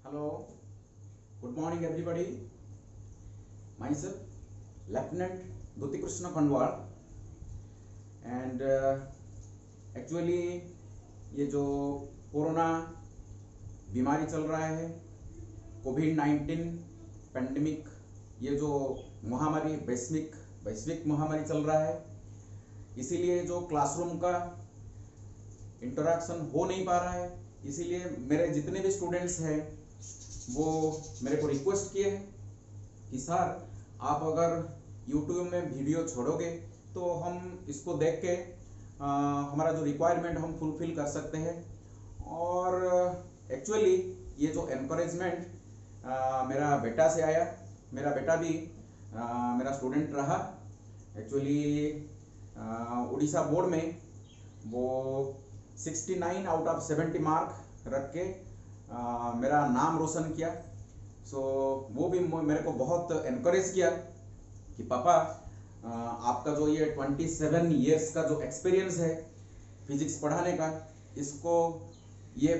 Hello, good morning everybody. Myself, Lieutenant Dhuti Krishna Khandwal, and actually ये जो corona बीमारी चल रहा है, कोविड-19 पेंडेमिक, ये जो महामारी वैश्विक महामारी चल रहा है, इसीलिए जो क्लासरूम का इंटरेक्शन हो नहीं पा रहा है, इसीलिए मेरे जितने भी स्टूडेंट्स हैं वो मेरे को रिक्वेस्ट किए हैं कि सर आप अगर YouTube में वीडियो छोड़ोगे तो हम इसको देख के हमारा जो रिक्वायरमेंट हम फुलफिल कर सकते हैं। और एक्चुअली ये जो एनकरेजमेंट मेरा बेटा से आया, मेरा बेटा भी मेरा स्टूडेंट रहा। एक्चुअली उड़ीसा बोर्ड में वो 69 आउट ऑफ 70 मार्क रख के मेरा नाम रोशन किया। सो वो भी मेरे को बहुत एनकरेज किया कि पापा आपका जो ये 27 इयर्स का जो एक्सपीरियंस है फिजिक्स पढ़ाने का, इसको ये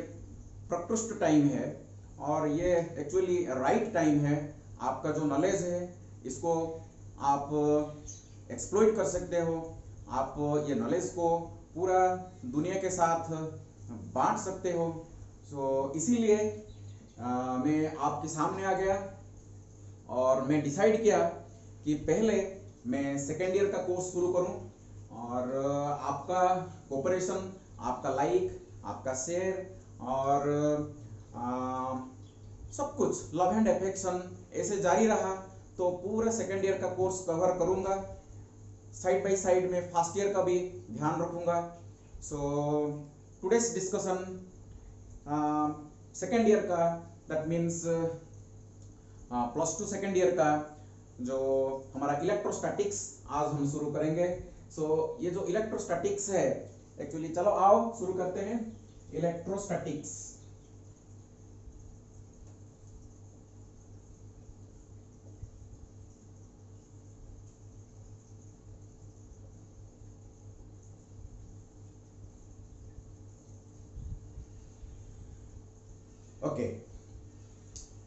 प्रकृष्ट टाइम है और ये एक्चुअली राइट टाइम है। आपका जो नॉलेज है इसको आप एक्सप्लॉइट कर सकते हो, आप ये नॉलेज को पूरा दुनिया के साथ बांट सकते हो। सो इसीलिए मैं आपके सामने आ गया और मैं डिसाइड किया कि पहले मैं सेकेंड ईयर का कोर्स शुरू करूं और आपका कोऑपरेशन, आपका लाइक, आपका शेयर और सब कुछ लव एंड अफेक्शन ऐसे जारी रहा तो पूरा सेकेंड ईयर का कोर्स कवर करूंगा। साइड बाय साइड में फर्स्ट ईयर का भी ध्यान रखूंगा। So today's discussion second year का, दैट मीन्स +2 सेकेंड ईयर का जो हमारा इलेक्ट्रोस्टैटिक्स आज हम शुरू करेंगे। सो ये जो इलेक्ट्रोस्टैटिक्स है, एक्चुअली चलो आओ शुरू करते हैं। Electrostatics, okay,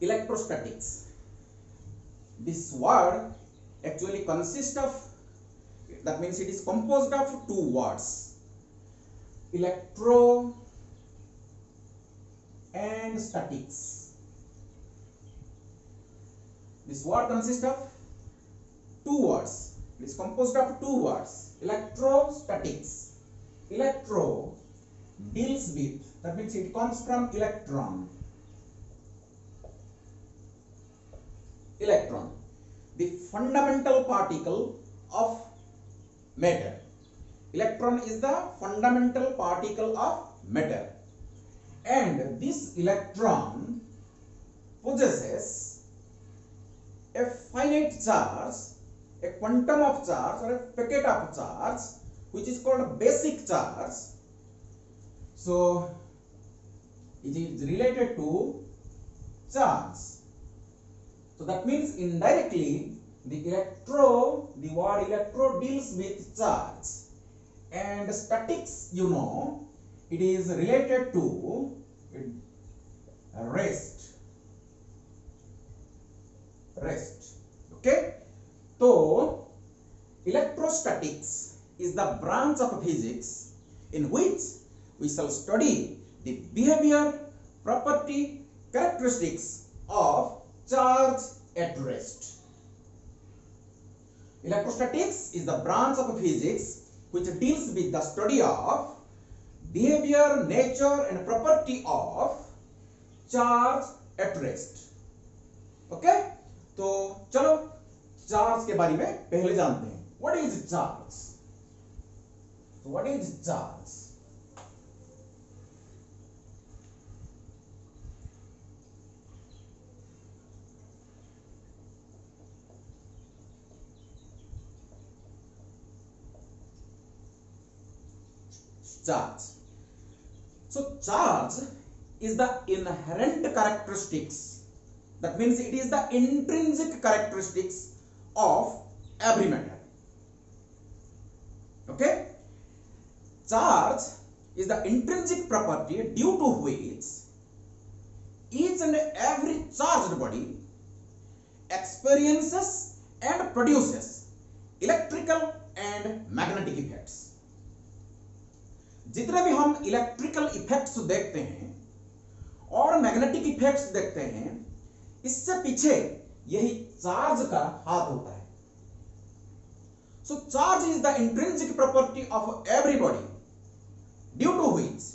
electrostatics, this word actually consists of, that means it is composed of two words, electro and statics. This word consists of two words, it is composed of two words, electrostatics. Electro deals with, that means it comes from electron. Electron, the fundamental particle of matter. Electron is the fundamental particle of matter, and this electron possesses a finite charge, a quantum of charge or a packet of charge which is called basic charge. So it is related to charge. So that means indirectly the word electro deals with charge, and statics, you know, it is related to rest. Okay, so electrostatics is the branch of physics in which we shall study the behavior, property, characteristics of charge at rest. Electrostatics is the branch of physics which deals with the study of behavior, nature and property of charge at rest. Okay, तो चलो charge के बारे में पहले जानते हैं. What is charge? So what is charge? Charge. So charge is the inherent characteristics, that means it is the intrinsic characteristics of every matter. Okay, charge is the intrinsic property due to which each each and every charged body experiences and produces electrical and magnetic effects. जितने भी हम electrical effects देखते हैं और magnetic effects देखते हैं, इससे पीछे यही चार्ज का हाथ होता है. So charge is the intrinsic property of every body, due to which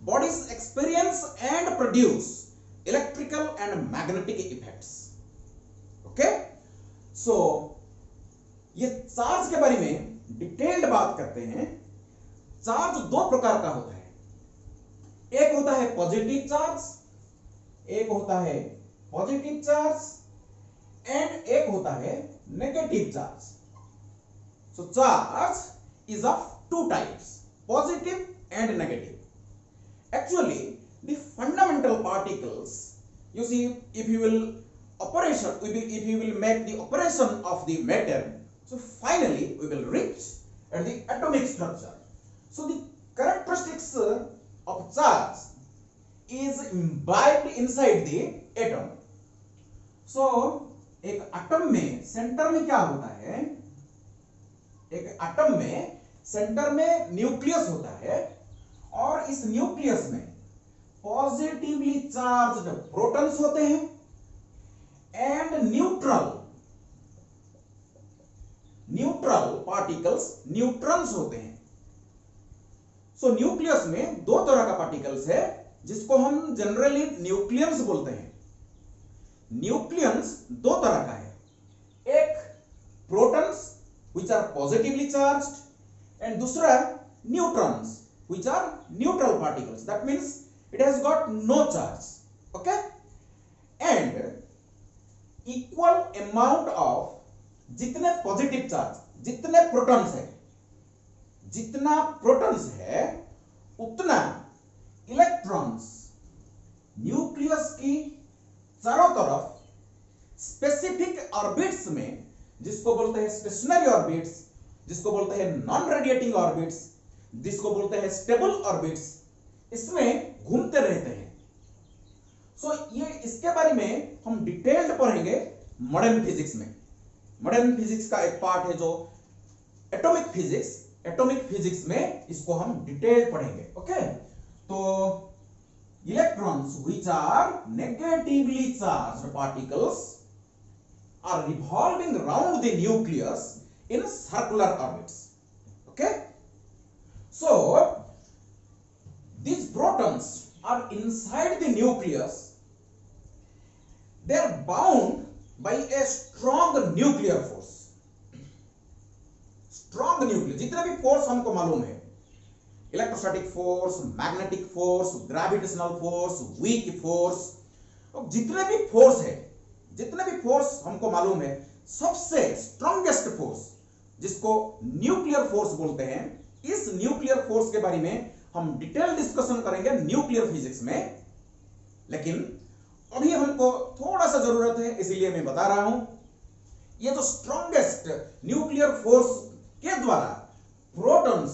bodies experience and produce electrical and magnetic effects. Okay? So ये चार्ज के बारे में डिटेल्ड बात करते हैं. चार्ज दो प्रकार का होता है. एक होता है पॉजिटिव चार्ज, एक होता है पॉजिटिव चार्ज एंड एक होता है negative charge. So charge is of two types, positive and negative. Actually the fundamental particles, you see, if you will make the operation of the matter, so finally we will reach at the atomic structure. So the characteristics of charge is imbibed inside the atom. So एक atom में centre में क्या होता है? एक atom में centre में nucleus होता है और इस न्यूक्लियस में पॉजिटिवली चार्ज्ड प्रोटॉन्स होते हैं एंड न्यूट्रल पार्टिकल्स, न्यूट्रॉन्स होते हैं. सो न्यूक्लियस में दो तरह का पार्टिकल्स है जिसको हम जनरली न्यूक्लियंस बोलते हैं. न्यूक्लियंस दो तरह का है. एक protons which are positively charged and दूसरा neutrons which are neutral particles. That means it has got no charge. Okay? And equal amount of जितने पॉजिटिव चार्ज, जितने प्रोटॉन्स है, जितना प्रोटॉन्स है उतना इलेक्ट्रॉन्स न्यूक्लियस की चारों तरफ स्पेसिफिक ऑर्बिट्स में, जिसको बोलते हैं स्टेशनरी ऑर्बिट्स, जिसको बोलते हैं नॉन रेडिएटिंग ऑर्बिट्स, जिसको बोलते हैं स्टेबल ऑर्बिट्स, इसमें घूमते रहते हैं. सो ये इसके बारे में हम डिटेल्ड पढ़ेंगे मॉडर्न फिजिक्स में. मॉडर्न फिजिक्स का एक पार्ट है जो एटॉमिक फिजिक्स. एटॉमिक फिजिक्स में इसको हम डिटेल पढ़ेंगे. ओके? तो electrons which are negatively charged particles are revolving around the nucleus in circular orbits. Okay? So these protons are inside the nucleus. They are bound by a strong nuclear force. Strong nuclear, जितने भी force हमको मालूम है, electrostatic force, magnetic force, gravitational force, weak force, जितने भी force है, जितने भी फोर्स हमको मालूम है, सबसे स्ट्रॉन्गेस्ट फोर्स जिसको न्यूक्लियर फोर्स बोलते हैं, इस न्यूक्लियर फोर्स के बारे में हम डिटेल डिस्कशन करेंगे न्यूक्लियर फिजिक्स में. लेकिन अभी हमको थोड़ा सा जरूरत है, इसीलिए मैं बता रहा हूं. ये जो स्ट्रॉन्गेस्ट न्यूक्लियर फोर्स के द्वारा protons,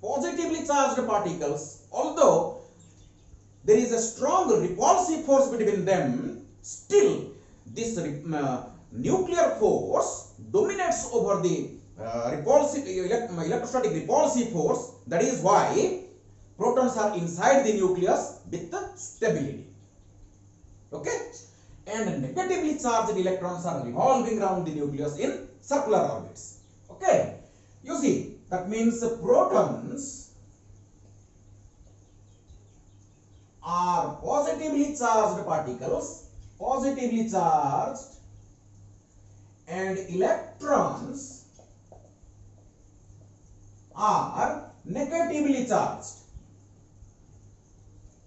positively charged particles, although there is a strong repulsive force between them, still this nuclear force dominates over the electrostatic repulsive force. That is why protons are inside the nucleus with stability. Okay? And negatively charged electrons are revolving around the nucleus in circular orbits. Okay? You see, that means protons are positively charged particles, positively charged, and electrons are negatively charged.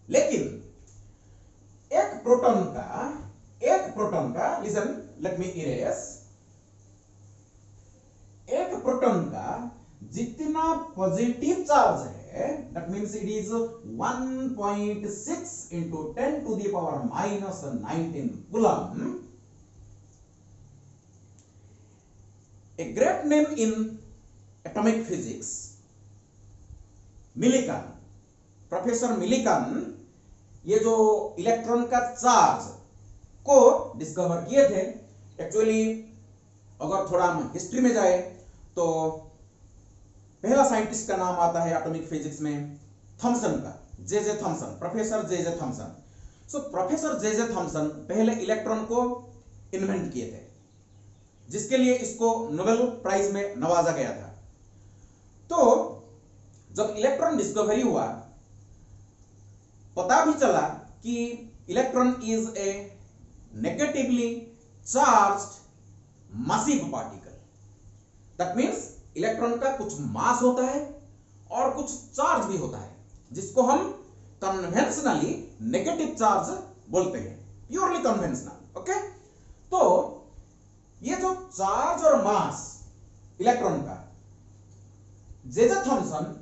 लेकिन एक proton का listen, let me erase. एक proton का जितना positive charge है, that means it is 1.6 into 10 to the power minus 19 coulomb. A great name in atomic physics, Millikan, Professor Millikan, ये जो electron का चार्ज को डिस्कवर किए थे। एक्चुअली अगर थोड़ा हम हिस्ट्री में जाए तो पहला साइंटिस्ट का नाम आता है एटॉमिक फिजिक्स में थॉमसन का, J Thomson, professor J Thomson. So professor J Thomson पहले इलेक्ट्रॉन को इन्वेंट किए थे, जिसके लिए इसको नोबेल प्राइज में नवाजा गया था। तो जब इलेक्ट्रॉन डिस्कवरी हुआ, पता भी चला कि electron is a negatively charged massive particle. That means electron का कुछ मास होता है और कुछ चार्ज भी होता है, जिसको हम कन्वेंशनली नेगेटिव चार्ज बोलते हैं, प्योरली कन्वेंशनल। ओके, तो ये जो चार्ज और मास इलेक्ट्रॉन का J Thomson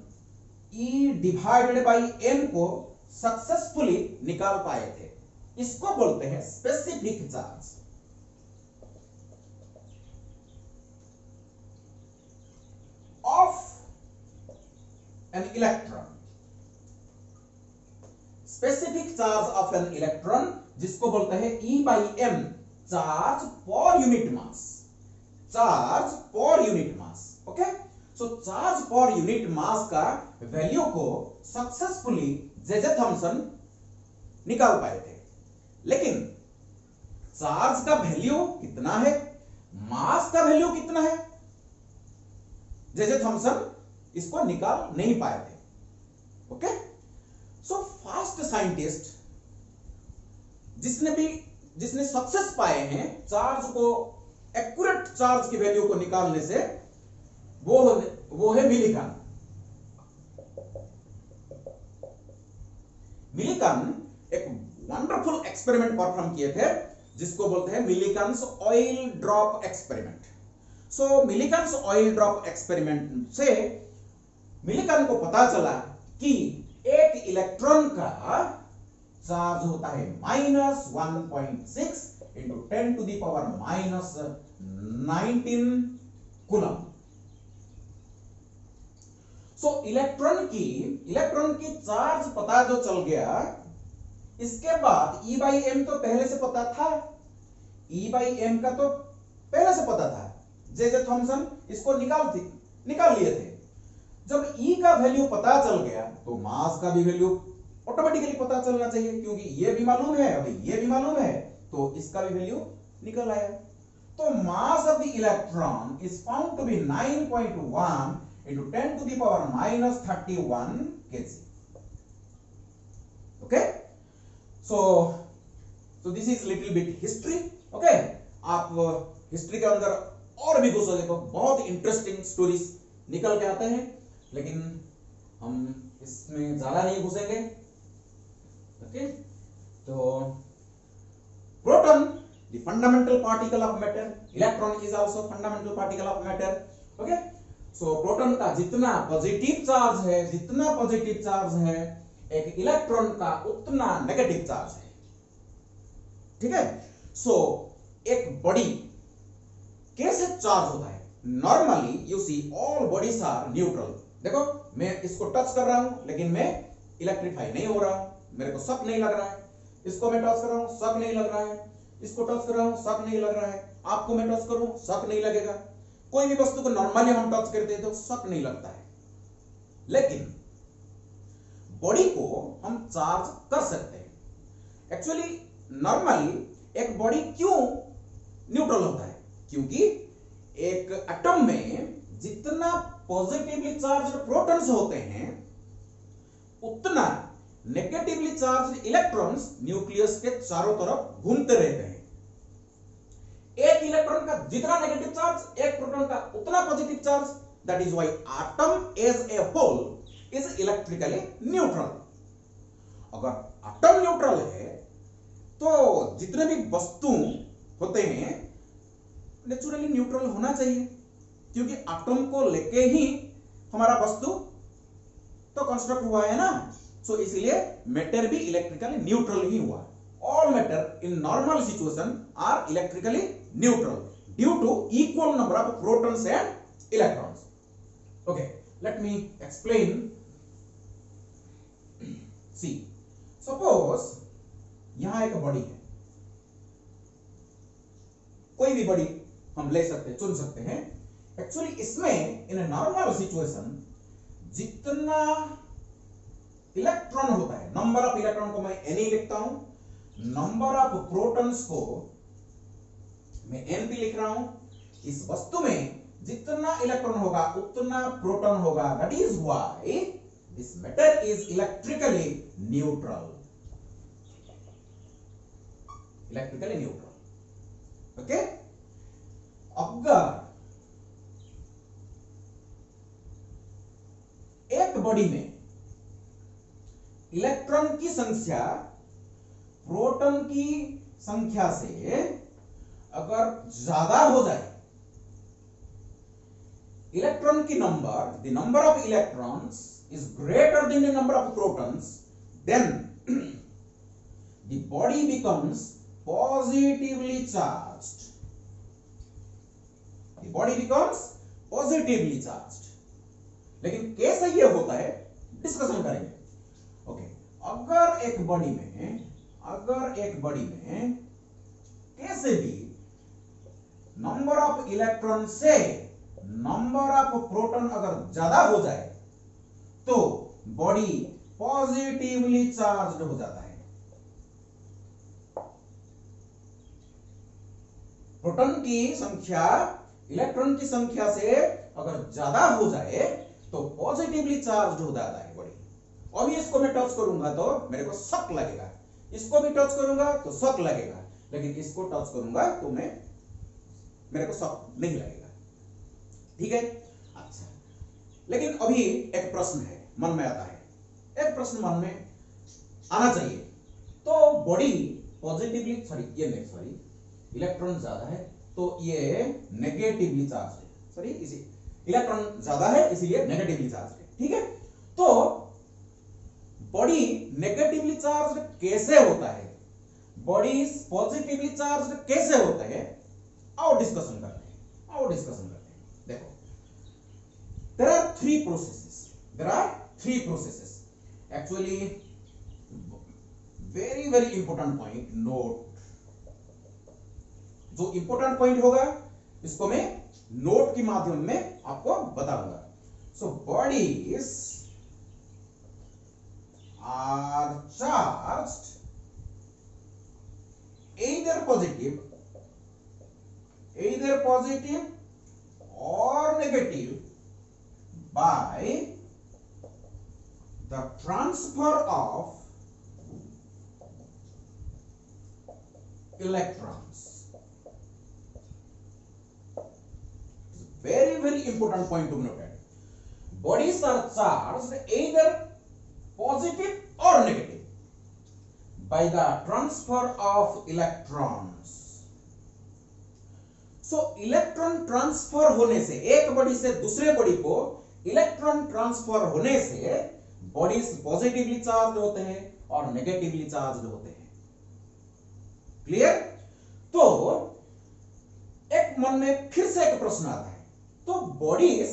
E divided by n को सक्सेसफुली निकाल पाए थे। इसको बोलते हैं specific charge. Of an electron, specific charge of an electron, जिसको बोलते हैं E by m, charge per unit mass, charge per unit mass. Okay, so charge per unit mass का वैल्यू को सक्सेसफुली जे थॉमसन निकाल पाए थे। लेकिन charge का वैल्यू कितना है, मास का वैल्यू कितना है, जे थॉमसन इसको निकाल नहीं पाए थे। ओके, सो फर्स्ट साइंटिस्ट जिसने सक्सेस पाए हैं चार्ज को, एक्यूरेट चार्ज की वैल्यू को निकालने से, वो है मिलिकन। मिलिकन एक वंडरफुल एक्सपेरिमेंट परफॉर्म किए थे, जिसको बोलते हैं मिलिकन्स ऑयल ड्रॉप एक्सपेरिमेंट। सो मिलिकन्स ऑयल ड्रॉप एक्सपेरिमेंट से मिलिकन को पता चला कि एक इलेक्ट्रॉन का चार्ज होता है -1.6 into 10 to the power -19 coulomb. So electron की चार्ज पता जो चल गया, इसके बाद E बाई एम तो पहले से पता था, E बाई एम का तो पहले से पता था, जे थॉमसन इसको निकाल लिए थे। जब E का वैल्यू पता चल गया तो मास का भी वैल्यू ऑटोमेटिकली पता चलना चाहिए, क्योंकि ये भी मालूम है, अभी ये भी मालूम है, तो इसका भी वैल्यू निकल आया। तो mass of the electron is found to be 9.1 into 10 to the power -31 kg. Okay, so this is little bit history. Okay, आप हिस्ट्री के अंदर और भी घुसोगे तो बहुत इंटरेस्टिंग स्टोरीज निकल के आते हैं, लेकिन हम इसमें ज्यादा नहीं घुसेंगे। ओके, तो proton the fundamental particle of matter, electron is also fundamental particle of matter. Okay, so proton का जितना पॉजिटिव चार्ज है एक इलेक्ट्रॉन का उतना नेगेटिव चार्ज है। ठीक है, सो एक बॉडी कैसे चार्ज होता है? Normally you see all bodies are neutral. देखो, मैं इसको टच कर रहा हूं, लेकिन मैं इलेक्ट्रीफाई नहीं हो रहा हूं, मेरे को शॉक नहीं लग रहा है। इसको मैं टच कर रहा हूं, शॉक नहीं लग रहा है। इसको टच कर रहा हूं, शॉक नहीं लग रहा है। आपको मैं टच करूं, शॉक नहीं लगेगा। कोई भी वस्तु को नॉर्मली हम टच करते हैं तो शॉक नहीं लगता है, लेकिन बॉडी को हम चार्ज कर सकते हैं। एक्चुअली नॉर्मली एक बॉडी क्यों न्यूट्रल होता है? क्योंकि एक एटम में जितना पॉजिटिवली चार्ज्ड प्रोटॉन्स होते हैं, उतना नेगेटिवली चार्ज्ड इलेक्ट्रॉन्स न्यूक्लियस के चारों तरफ घूमते रहते हैं। एक इलेक्ट्रॉन का जितना नेगेटिव चार्ज, एक प्रोटॉन का उतना positive charge. That is why atom as a whole is electrically neutral. अगर एटम न्यूट्रल है तो जितने भी वस्तु होते हैं नेचुरली न्यूट्रल होना चाहिए, क्योंकि एटम को लेके ही हमारा वस्तु तो कंस्ट्रक्ट हुआ है ना। सो इसलिए मैटर भी इलेक्ट्रिकली न्यूट्रल ही हुआ। All matter in normal situation are electrically neutral due to equal number of protons and electrons. Okay, let me explain. See, suppose यहां एक बॉडी है, कोई भी बॉडी हम ले सकते हैं, चुन सकते हैं। एक्चुअली इसमें इन नॉर्मल सिचुएशन जितना इलेक्ट्रॉन होता है, नंबर ऑफ इलेक्ट्रॉन को मैं एन लिखता हूं, नंबर ऑफ प्रोटॉन्स को मैं एन भी लिख रहा हूं। इस वस्तु में जितना इलेक्ट्रॉन होगा उतना प्रोटॉन होगा। That is why this matter is electrically neutral. Electrically neutral. Okay, अगर एक बॉडी में इलेक्ट्रॉन की संख्या प्रोटॉन की संख्या से अगर ज्यादा हो जाए, इलेक्ट्रॉन की number, the number of electrons is greater than the number of protons, then the body becomes positively charged. The body becomes positively charged. लेकिन कैसे ये होता है डिस्कशन करेंगे। ओके, अगर एक बॉडी में कैसे भी नंबर ऑफ इलेक्ट्रॉन से नंबर ऑफ प्रोटॉन अगर ज्यादा हो जाए तो बॉडी पॉजिटिवली चार्ज्ड हो जाता है। प्रोटॉन की संख्या इलेक्ट्रॉन की संख्या से अगर ज्यादा हो जाए तो पॉजिटिवली चार्ज्ड हो जाता है बॉडी। अभी इसको मैं टच करूंगा तो मेरे को शॉक लगेगा, इसको भी टच करूंगा तो शॉक लगेगा, लेकिन इसको टच करूंगा तो मेरे को शॉक नहीं लगेगा। ठीक है, अच्छा। लेकिन अभी एक प्रश्न है मन में आता है, एक प्रश्न मन में आना चाहिए। तो बॉडी पॉजिटिवली इलेक्ट्रॉन ज्यादा है तो ये नेगेटिवली चार्ज है, इसी इलेक्ट्रॉन ज्यादा है इसीलिए नेगेटिवली चार्ज है। ठीक है, तो बॉडी नेगेटिवली चार्ज कैसे होता है, बॉडी पॉजिटिवली चार्ज कैसे होता है, आओ डिस्कशन करते हैं। देखो, there are three processes actually, very very important point, note। जो इंपॉर्टेंट पॉइंट होगा इसको मैं नोट के माध्यम में आपको बताऊंगा। So bodies are charged either positive or negative by the transfer of electrons। Very very important point to note that bodies are charged either positive or negative by the transfer of electrons। So electron transfer होने से, एक body से दूसरे body को electron transfer होने से bodies positively charge होते हैं और नेगेटिवली चार्ज होते हैं। क्लियर? तो एक मन में फिर से एक प्रश्न आता है, तो बॉडीज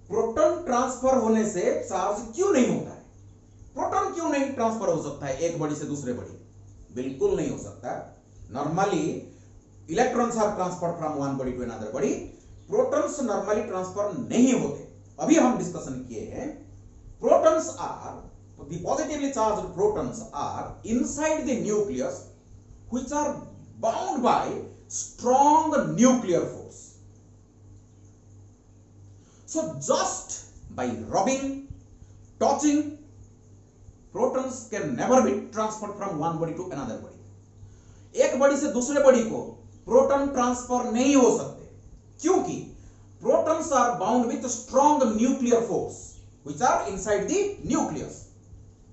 प्रोटॉन ट्रांसफर होने से चार्ज क्यों नहीं होता है? प्रोटॉन क्यों नहीं ट्रांसफर हो सकता है एक बॉडी से दूसरे बॉडी? बिल्कुल नहीं हो सकता। Normally electrons are transfer from one body to another body, protons normally transfer नहीं होते। अभी हम डिस्कशन किए हैं, protons are the positively charged protons are inside the nucleus which are bound by strong nuclear force. So just by rubbing, touching, protons can never be transferred from one body to another body. एक body से दूसरे body को proton transfer नहीं हो सकते क्योंकि protons are bound with strong nuclear force which are inside the nucleus.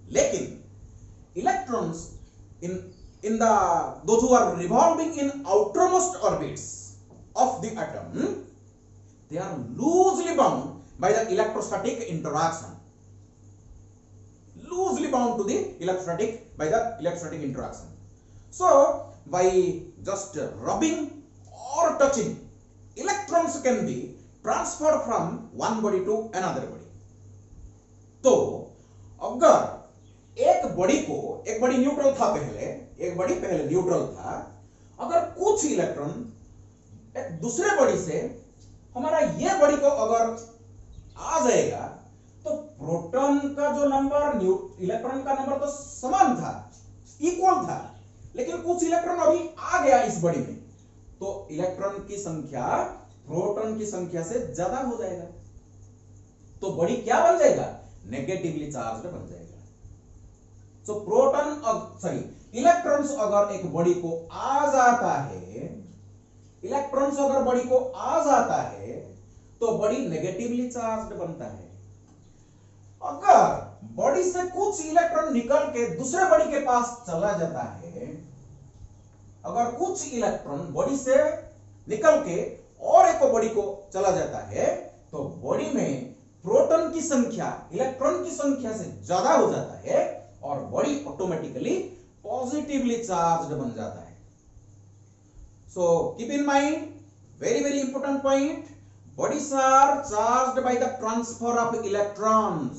लेकिन electrons in those who are revolving in outermost orbits of the atom, they are loosely bound by the electrostatic interaction, loosely bound to the electrostatic interaction. So by just rubbing or touching, electrons can be transferred from one body to another body। तो अगर एक बड़ी neutral था पहले, एक बड़ी पहले neutral था। अगर कुछ इलेक्ट्रॉन एक दूसरे बड़ी से हमारा ये बड़ी को अगर आ जाएगा तो प्रोटॉन का जो नंबर इलेक्ट्रॉन का नंबर तो समान था, इक्वल था, लेकिन कुछ इलेक्ट्रॉन अभी आ गया इस बड़ी में, तो इलेक्ट्रॉन की संख्या प्रोटॉन की संख्या से ज्यादा हो जाएगा, तो बड़ी क्या बन जाएगा? नेगेटिवली चार्ज्ड बन जाएगा। तो इलेक्ट्रॉन्स अगर एक बड़ी को आ जाता है, इलेक्ट्रॉन्स अगर बड़ी को आ जाता है तो बड़ी नेगेटिवली चार्ज्ड बनता है। अगर बड़ी से कुछ इलेक्ट्रॉन निकल के दूसरे बड़ी के पास चला जाता है, अगर कुछ इलेक्ट्रॉन बड़ी से निकल के और एक बड़ी को चला जाता है तो बड़ी में प्रोटॉन की संख्या इलेक्ट्रॉन की संख्या से ज्यादा हो जाता है और बड़ी ऑटोमेटिकली पॉजिटिवली चार्ज्ड बन जाता है। So keep in mind, very important point, bodies are charged by the transfer of electrons,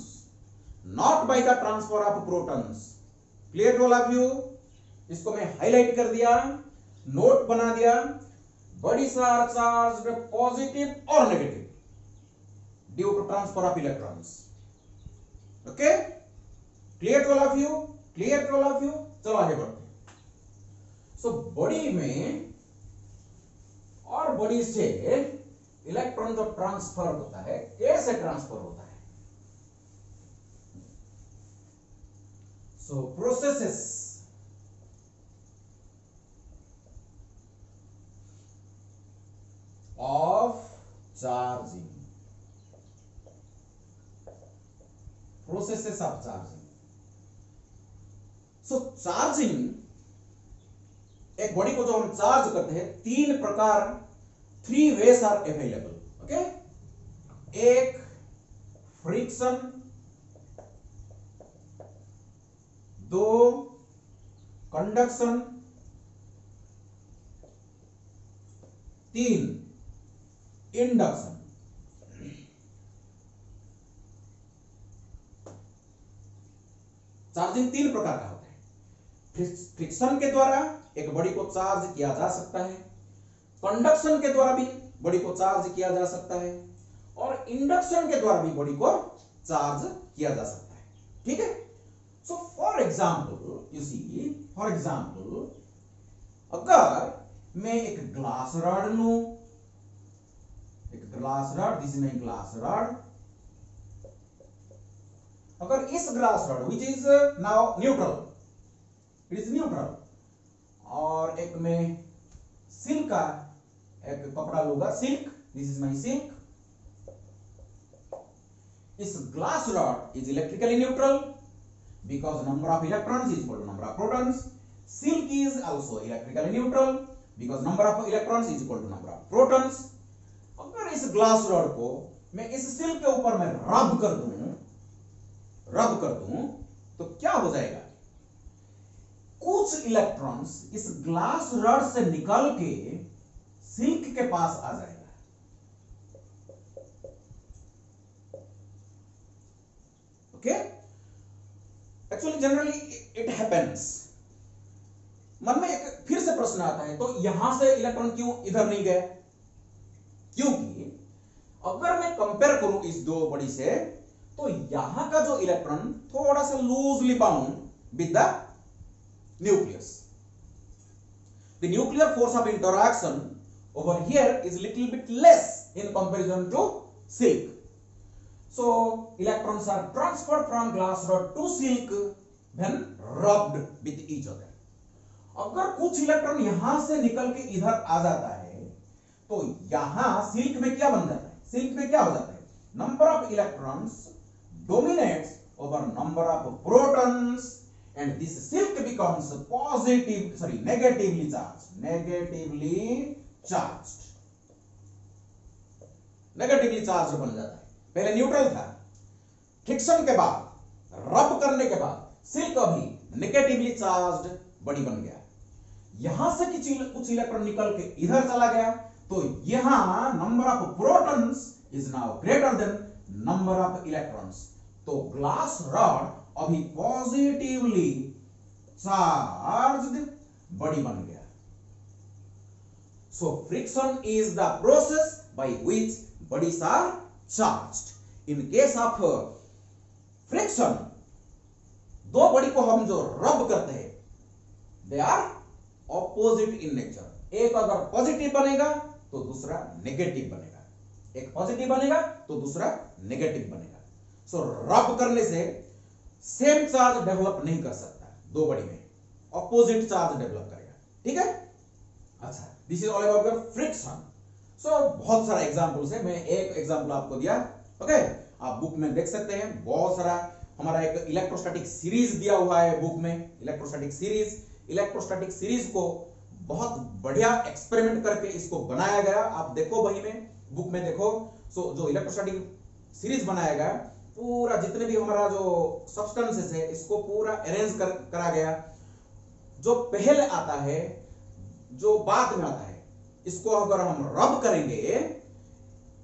not by the transfer of protons. Clear to all of you? इसको मैं हाईलाइट कर दिया, नोट बना दिया। Bodies are charged positive or negative due to transfer of electrons. Okay? Clear to all of you? Clear to all of you? चलो आगे बढ़ते हैं। So बॉडी में और बॉडी से इलेक्ट्रॉन जो ट्रांसफर होता है, कैसे ट्रांसफर होता है? So processes of charging, processes of charging. So charging, एक बॉडी को जो हम चार्ज करते हैं, तीन प्रकार, 3 ways are available. ओके, एक फ्रिक्शन, 2 कंडक्शन, 3 इंडक्शन। चार्जिंग 3 प्रकार का होता है। फ्रिक्शन के द्वारा एक बॉडी को चार्ज किया जा सकता है, कंडक्शन के द्वारा भी बॉडी को चार्ज किया जा सकता है, और इंडक्शन के द्वारा भी बॉडी को चार्ज किया जा सकता है। ठीक है? So for example, you see, for example, अगर मैं एक ग्लास रॉड लूं, एक glass rod, this is my glass rod, अगर इस glass rod which is now neutral, it is neutral, और एक में सिल्क का एक कपड़ा लूंगा, silk, this is my silk, इस glass rod is electrically neutral because number of electrons is equal to number of protons. Silk is also electrically neutral because number of electrons is equal to number of protons. अगर इस glass rod को मैं इस silk के ऊपर में रब कर दूं तो क्या हो जाएगा? कुछ इलेक्ट्रॉन्स इस ग्लास रॉड से निकल के सिल्क के पास आ जाएगा। Okay? Actually generally it happens. मन में एक फिर से प्रश्न आता है, तो यहां से इलेक्ट्रॉन क्यों इधर नहीं गए? क्योंकि अगर मैं कंपेयर करूं इस दो बॉडी से, तो यहां का जो इलेक्ट्रॉन थोड़ा सा loosely bound with the nucleus. The nuclear force of interaction over here is little bit less in comparison to silk. So electrons are transferred from glass rod to silk when rubbed with each other. अगर कुछ electron यहां से निकल के इधर आ जाता है तो यहां सिल्क में क्या बन जाता है? सिल्क में क्या हो जाता है? Number of electrons dominates over number of protons and this silk becomes negatively charged. Negatively charged बन जाता है। पहले न्यूट्रल था, फ्रिक्शन के बाद, रब करने के बाद सिल्क अभी नेगेटिवली चार्ज्ड बॉडी बन गया। यहां से कुछ इलेक्ट्रॉन निकल के इधर चला गया तो यहां number of protons is now greater than number of electrons. तो ग्लास रॉड अभी पॉजिटिवली चार्ज्ड बॉडी बन गया। So friction is the process by which bodies are charged. In case of friction, दो बॉडी को हम जो रब करते हैं, they are opposite in nature. एक अगर पॉजिटिव बनेगा तो दूसरा नेगेटिव बनेगा, एक पॉजिटिव बनेगा तो दूसरा नेगेटिव बनेगा। सो रब करने से सेम चार्ज डेवलप नहीं कर सकता, दो बॉडी में ऑपोजिट चार्ज डेवलप करेगा। ठीक है, अच्छा, this is all about your friction. So बहुत सारा एग्जांपल्स है, मैं एक एग्जांपल आपको दिया। ओके, आप बुक में देख सकते हैं, बहुत सारा हमारा एक इलेक्ट्रोस्टैटिक सीरीज दिया हुआ है बुक में। इलेक्ट्रोस्टैटिक सीरीज को बहुत बढ़िया एक्सपेरिमेंट करके इसको बनाया गया। आप देखो वही में, बुक में देखो। सो जो इलेक्ट्रोस्टैटिक सीरीज बनाया गया, पूरा जितने भी हमारा जो सब्सटेंसेस है, इसको पूरा अरेंज करा गया। जो पहले आता है, जो बाद में आता है, इसको अगर हम रब करेंगे,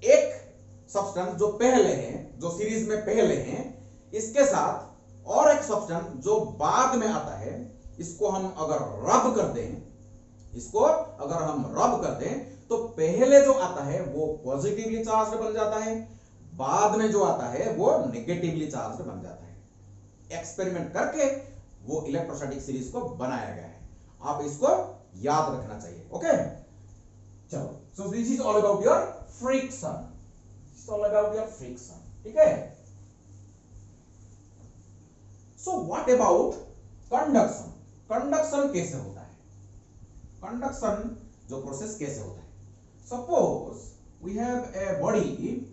एक सब्सटेंस जो पहले है, जो सीरीज में पहले हैं, इसके साथ और एक सब्सटेंस जो बाद में आता है, इसको हम अगर रब कर दें, तो पहले जो आता है वो पॉजिटिवली चार्ज बन जाता है, बाद में जो आता है वो नेगेटिवली चार्ज बन जाता है। एक्सपेरिमेंट करके वो इलेक्ट्रोस्टैटिक सीरीज को बनाया गया है, आप इसको याद रखना चाहिए। ओके, चलो, so this is all about your friction. ठीक है। So what about conduction? Conduction कैसे होता है? कंडक्शन जो प्रोसेस कैसे होता है? Suppose we have a body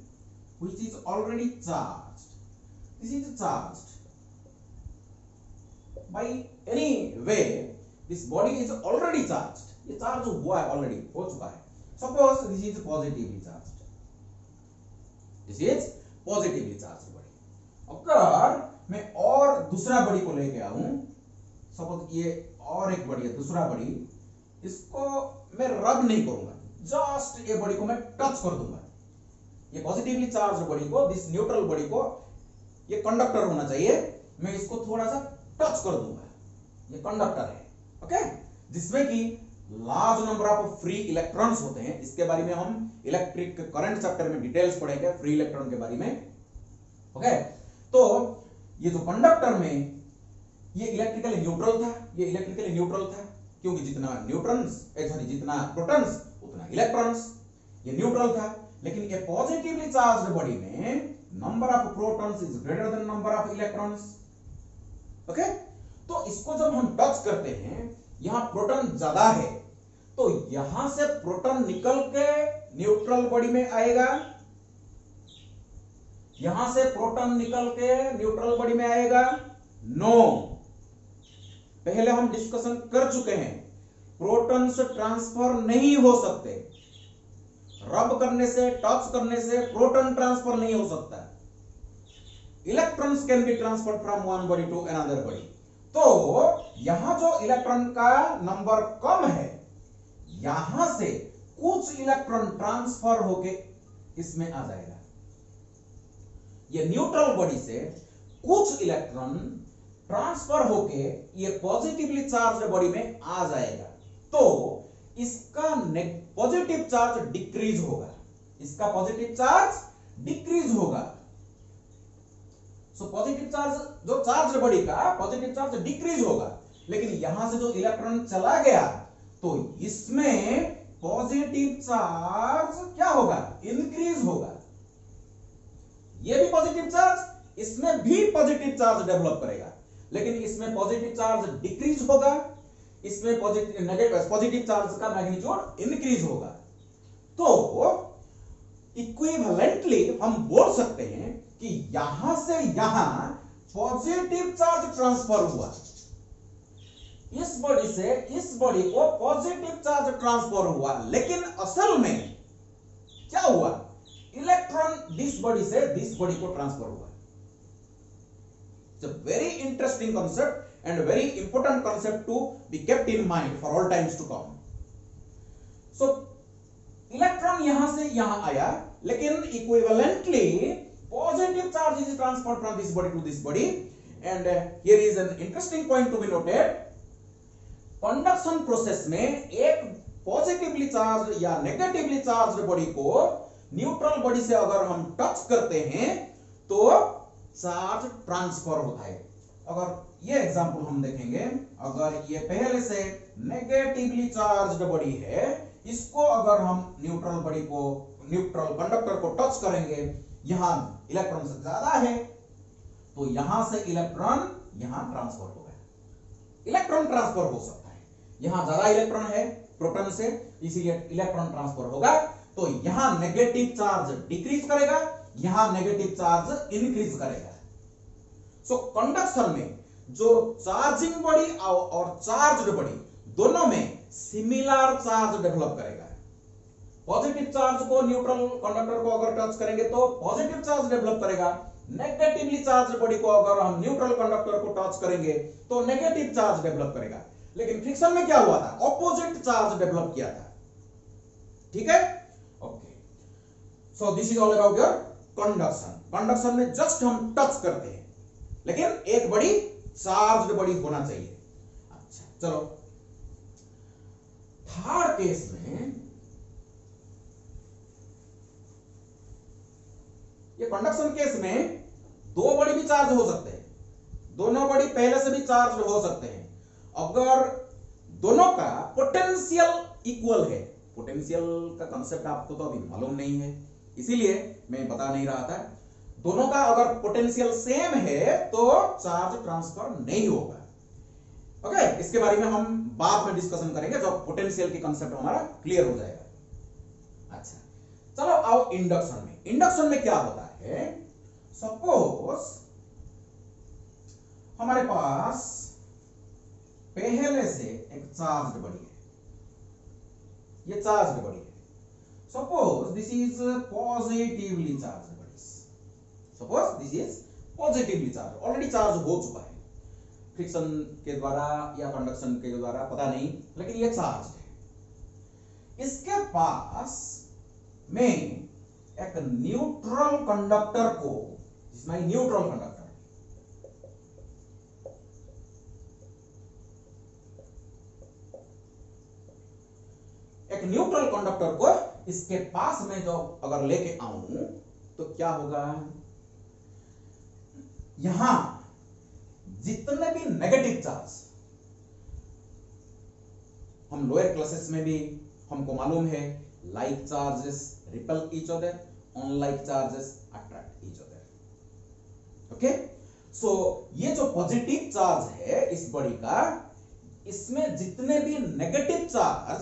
which is already charged. This is charged by any way. This body is already charged. ये चार्ज हुआ है, ऑलरेडी हो चुका है। Suppose this is positively charged. This is positively charged body. अगर मैं और दूसरा बॉडी को लेके आऊं, सपोज ये और एक बॉडी है, दूसरा बॉडी, इसको मैं रब नहीं करूंगा, जस्ट ये बॉडी को मैं टच कर दूंगा। ये पॉजिटिवली चार्ज बॉडी को, दिस न्यूट्रल बॉडी को, ये कंडक्टर होना चाहिए, मैं इसको थोड़ा सा टच कर दूंगा, ये कंडक्टर है। ओके, जिसमें कि large number of free electrons होते हैं। इसके बारे में हम इलेक्ट्रिक करंट चैप्टर में डिटेल्स पढ़ेंगे, फ्री इलेक्ट्रॉन के बारे में। ओके, तो ये जो कंडक्टर में, ये इलेक्ट्रिकली न्यूट्रल था, क्योंकि जितना प्रोटॉन्स उतना इलेक्ट्रॉन्स, ये न्यूट्रल था। लेकिन ये पॉजिटिवली चार्ज्ड बॉडी में number of protons is greater than number of electrons. Okay, तो इसको जब हम टच करते हैं, यहां प्रोटॉन ज्यादा है, तो यहां से प्रोटॉन निकल के न्यूट्रल बॉडी में आएगा, यहां से प्रोटॉन निकल के न्यूट्रल बॉडी में आएगा? नो, पहले हम डिस्कशन कर चुके हैं, प्रोटॉन्स ट्रांसफर नहीं हो सकते। रब करने से, टच करने से प्रोटॉन ट्रांसफर नहीं हो सकता। Electrons can be transferred from one body to another body. तो यहां जो इलेक्ट्रॉन का नंबर कम है, यहां से कुछ इलेक्ट्रॉन ट्रांसफर होके इसमें आ जाएगा। ये न्यूट्रल बॉडी से कुछ इलेक्ट्रॉन ट्रांसफर होके ये पॉजिटिवली चार्ज्ड बॉडी में आ जाएगा। तो इसका पॉजिटिव चार्ज डिक्रीज होगा, सो पॉजिटिव चार्ज, जो चार्ज बॉडी का पॉजिटिव चार्ज डिक्रीज होगा। लेकिन यहां से जो इलेक्ट्रॉन चला गया, तो इसमें पॉजिटिव चार्ज क्या होगा? इंक्रीज होगा। ये भी पॉजिटिव चार्ज, इसमें भी पॉजिटिव चार्ज डेवलप करेगा, लेकिन इसमें पॉजिटिव चार्ज डिक्रीज होगा, इसमें पॉजिटिव चार्ज का मैग्नीट्यूड इंक्रीज होगा। तो इक्विवेलेंटली हम बोल सकते हैं कि यहां से यहां पॉजिटिव चार्ज ट्रांसफर हुआ, इस बॉडी से इस बॉडी को पॉजिटिव चार्ज ट्रांसफर हुआ। लेकिन असल में क्या हुआ? इलेक्ट्रॉन दिस बॉडी से दिस बॉडी को ट्रांसफर हुआ। It's a very interesting concept and very important concept to be kept in mind for all times to come. So electron यहां से यहां आया, लेकिन equivalently positive charge is transferred from this body to this body and here is an interesting point to be noted. Conduction process में एक positively charge या negatively charge body को neutral body से अगर हम टच करते हैं तो चार्ज ट्रांसफर होता है। अगर ये एग्जांपल हम देखेंगे, अगर ये पहले से नेगेटिवली चार्ज्ड बॉडी है, इसको अगर हम न्यूट्रल बॉडी को, न्यूट्रल कंडक्टर को टच करेंगे, यहां इलेक्ट्रॉन से ज्यादा है तो यहां से इलेक्ट्रॉन यहां ट्रांसफर होगा। इलेक्ट्रॉन ट्रांसफर हो सकता है, यहां ज्यादा इलेक्ट्रॉन है प्रोटॉन से, इसीलिए इलेक्ट्रॉन ट्रांसफर होगा। तो यहां नेगेटिव चार्ज डिक्रीज करेगा, यहां नेगेटिव चार्ज इंक्रीज करेगा। सो कंडक्शन में जो चार्जिंग बॉडी और चार्ज्ड बॉडी दोनों में सिमिलर चार्ज डेवलप करेगा। पॉजिटिव चार्ज को न्यूट्रल कंडक्टर को अगर टच करेंगे तो पॉजिटिव चार्ज डेवलप करेगा, नेगेटिवली चार्ज बॉडी को अगर हम न्यूट्रल कंडक्टर को टच करेंगे तो नेगेटिव चार्ज डेवलप करेगा। लेकिन फ्रिक्शन में क्या हुआ था, ऑपोजिट चार्ज डेवलप किया था। ठीक है, okay. So this is all about your conduction. Conduction में जस्ट हम टच करते हैं, लेकिन एक बड़ी चार्ज्ड बॉडी होना चाहिए। अच्छा, चलो थर्ड केस में, ये कंडक्शन केस में दो बॉडी भी चार्ज हो सकते हैं, दोनों बॉडी पहले से भी चार्ज हो सकते हैं अगर दोनों का पोटेंशियल इक्वल है। पोटेंशियल का कंसेप्ट आपको तो अभी मालूम नहीं है, इसीलिए मैं बता नहीं रहा था। दोनों का अगर पोटेंशियल सेम है तो चार्ज ट्रांसफर नहीं होगा। ओके, इसके बारे में हम बाद में डिस्कशन करेंगे जब पोटेंशियल की कंसेप्ट हमारा क्लियर हो जाएगा। अच्छा, चलो आओ इंडक्शन में। इंडक्शन में क्या होता है, सपोज हमारे पास पहले से एक चार्ज्ड बॉडी है, ये चार्ज्ड बॉडी है। Suppose this is positively charged body, suppose this is positively charge, already charge हो चुका है फ्रिक्शन के द्वारा या कंडक्शन के द्वारा, पता नहीं, लेकिन ये चार्ज है। इसके पास में एक न्यूट्रल कंडक्टर को, जिसमें न्यूट्रल कंडक्टर, एक न्यूट्रल कंडक्टर को इसके पास में जो अगर लेके आऊं तो क्या होगा, यहां जितने भी नेगेटिव चार्ज, हम लोअर क्लासेस में भी हमको मालूम है, like charges repel each other, unlike charges attract each other. Okay, so ये जो पॉजिटिव चार्ज है इस बॉडी का, इसमें जितने भी नेगेटिव चार्ज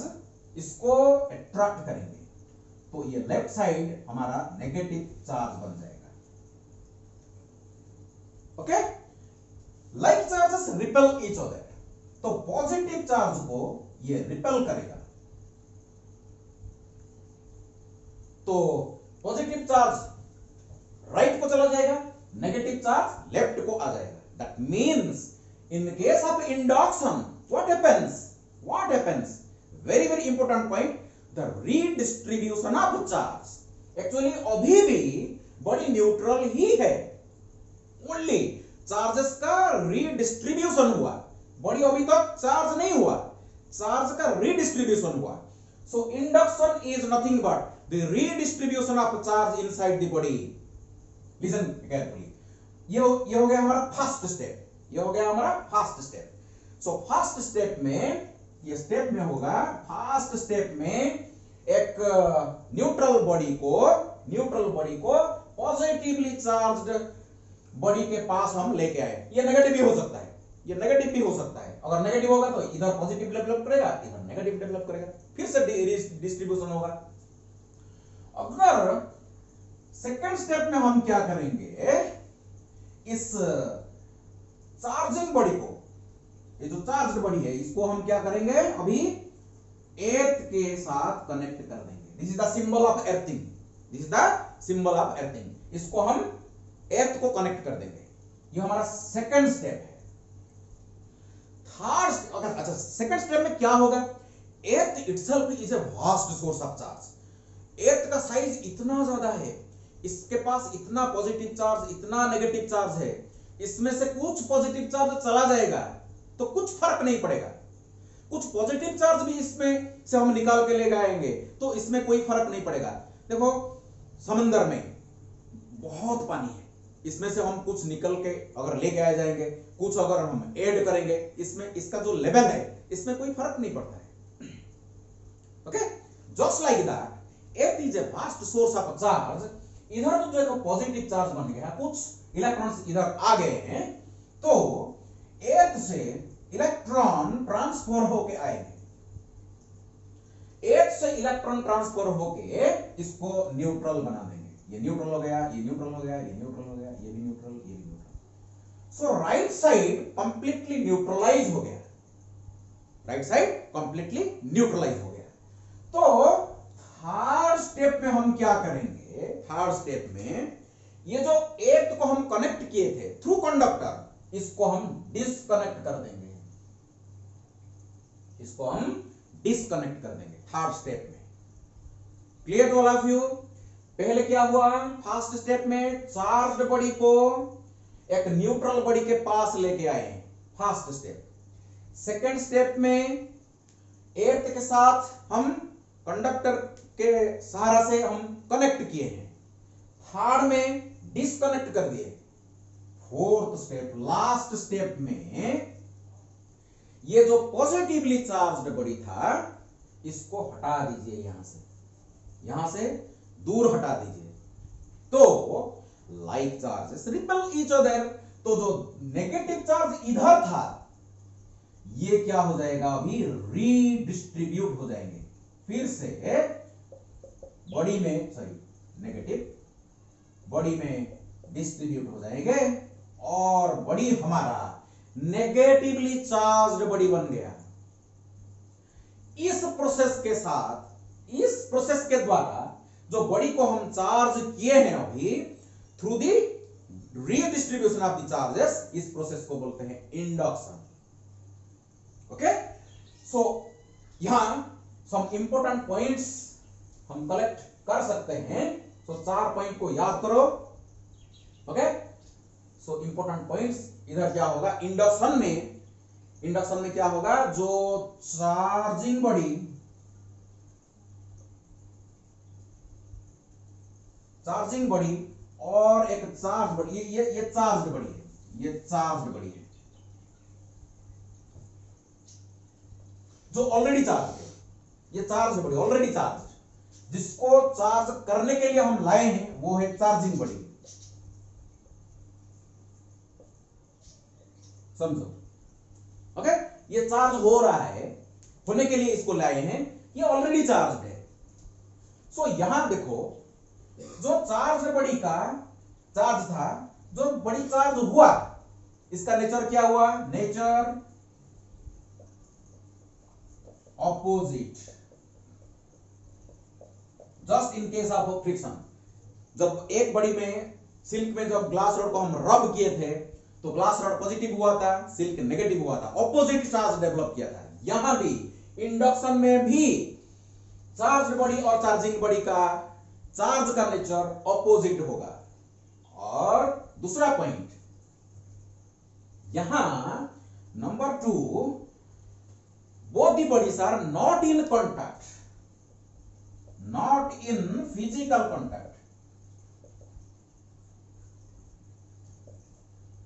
इसको अट्रैक्ट करेंगे तो ये लेफ्ट साइड हमारा नेगेटिव चार्ज बन जाएगा। Okay, like charges repel each other, तो पॉजिटिव चार्ज को ये रिपेल करेगा, तो पॉजिटिव चार्ज राइट को चला जाएगा, नेगेटिव चार्ज लेफ्ट को आ जाएगा। That means in case of induction what happens, very very important point, the redistribution of charge. Actually अभी भी बॉडी न्यूट्रल ही है, ओनली चार्जेस का रीडिस्ट्रीब्यूशन हुआ, बॉडी अभी तक चार्ज नहीं हुआ, चार्ज का रीडिस्ट्रीब्यूशन हुआ। So induction is nothing but the redistribution of charge inside the body. Listen carefully, ये हो गया हमारा फर्स्ट स्टेप, ये हो गया हमारा first step. So first step में, ये स्टेप में होगा, फर्स्ट स्टेप में एक न्यूट्रल बॉडी को पॉजिटिवली चार्ज्ड बॉडी के पास हम लेके आए। ये नेगेटिव भी हो सकता है, ये नेगेटिव भी हो सकता है। अगर नेगेटिव होगा तो इधर पॉजिटिव डेवलप करेगा, इधर नेगेटिव डेवलप करेगा, फिर से डिस्ट्रीब्यूशन होगा। अगर सेकंड स्टेप में हम क्या करेंगे, इस चार्जिंग बॉडी को, ये जो चार्ज्ड बॉडी है, इसको हम क्या करेंगे, अभी एर्थ के साथ कनेक्ट कर देंगे। This is the symbol of earthing, this is the symbol of earthing. इसको हम एर्थ को कनेक्ट कर देंगे, ये हमारा सेकंड स्टेप है। थर्ड, अच्छा सेकंड स्टेप में क्या होगा, earth itself is a vast source of charge. Earth का साइज इतना ज्यादा है, इसके पास इतना पॉजिटिव चार्ज, इतना नेगेटिव चार्ज है इसमें से कुछ पॉजिटिव चार्ज चला जाएगा तो कुछ फर्क नहीं पड़ेगा, कुछ पॉजिटिव चार्ज भी इसमें से हम निकाल के ले आएंगे तो इसमें कोई फर्क नहीं पड़ेगा। देखो समंदर में बहुत पानी है, इसमें से हम कुछ निकल के अगर लेके आ जाएंगे, कुछ अगर हम ऐड करेंगे, इसमें इसका जो लेवल है इसमें कोई फर्क नहीं पड़ता है। Okay, just like that earth is a vast source of charge. इधर तो जो है पॉजिटिव चार्ज बन गया, कुछ इलेक्ट्रॉन्स इधर आ गए हैं, तो एर्थ से इलेक्ट्रॉन ट्रांसफर होके आएंगे, एर्थ से इलेक्ट्रॉन ट्रांसफर होके इसको न्यूट्रल बना देंगे। ये न्यूट्रल हो गया, ये न्यूट्रल हो गया, ये न्यूट्रल हो गया, ये भी न्यूट्रल, ये भी न्यूट्रल। सो राइट साइड कंप्लीटली न्यूट्रलाइज हो गया, राइट साइड कंप्लीटली न्यूट्रलाइज हो गया। तो थर्ड स्टेप में हम क्या करेंगे, थर्ड स्टेप में ये जो एर्थ को हम कनेक्ट किए थे थ्रू कंडक्टर, इसको हम डिस्कनेक्ट कर देंगे, इसको हम डिस्कनेक्ट कर देंगे थर्ड स्टेप में। Clear to all of you? पहले क्या हुआ, फर्स्ट स्टेप में चार्ज्ड बॉडी को एक न्यूट्रल बॉडी के पास लेके आए, फर्स्ट स्टेप। सेकेंड स्टेप में एर्थ के साथ हम कंडक्टर के सहारा से हम कनेक्ट किए हैं, थर्ड में डिस्कनेक्ट कर दिए। फोर्थ स्टेप, लास्ट स्टेप में ये जो पॉजिटिवली चार्ज्ड बॉडी था इसको हटा दीजिए, यहां से दूर हटा दीजिए। तो like charges repel each other, तो जो नेगेटिव चार्ज इधर था ये क्या हो जाएगा, अभी रीडिस्ट्रीब्यूट हो जाएंगे, फिर से बॉडी में, सॉरी नेगेटिव बॉडी में डिस्ट्रीब्यूट हो जाएंगे और बॉडी हमारा नेगेटिवली चार्ज्ड बॉडी बन गया। इस प्रोसेस के साथ, इस प्रोसेस के द्वारा जो बॉडी को हम चार्ज किए हैं अभी through the redistribution of the charges, इस प्रोसेस को बोलते हैं इंडक्शन। ओके, सो यहां सम इंपॉर्टेंट पॉइंट्स हम कलेक्ट कर सकते हैं। तो 4 पॉइंट को याद करो। ओके, सो इंपॉर्टेंट पॉइंट्स इधर क्या होगा, इंडक्शन में क्या होगा, जो चार्जिंग बॉडी और एक चार्ज बॉडी, ये चार्ज बॉडी है, ये चार्ज बॉडी है जो ऑलरेडी चार्ज है, ये चार्ज बॉडी ऑलरेडी चार्ज, जिसको चार्ज करने के लिए हम लाए हैं वो है चार्जिंग बॉडी। समझो? ओके, ये चार्ज हो रहा है, होने के लिए इसको लाए हैं, ये ऑलरेडी चार्ज है। सो यहां देखो, जो चार्ज बॉडी का चार्ज था, जो बॉडी चार्ज हुआ, इसका नेचर क्या हुआ, nature opposite. Just in case of friction, जब एक बॉडी में, सिल्क में जब ग्लास रॉड को हम रब किए थे तो ग्लास रॉड पॉजिटिव हुआ था, सिल्क नेगेटिव हुआ था, ऑपोजिट चार्ज डेवलप किया था। यहां भी इंडक्शन में भी चार्ज बॉडी और चार्जिंग बॉडी का चार्ज का नेचर ऑपोजिट होगा। और दूसरा पॉइंट यहां number 2, both the bodies are not in contact, not in physical contact,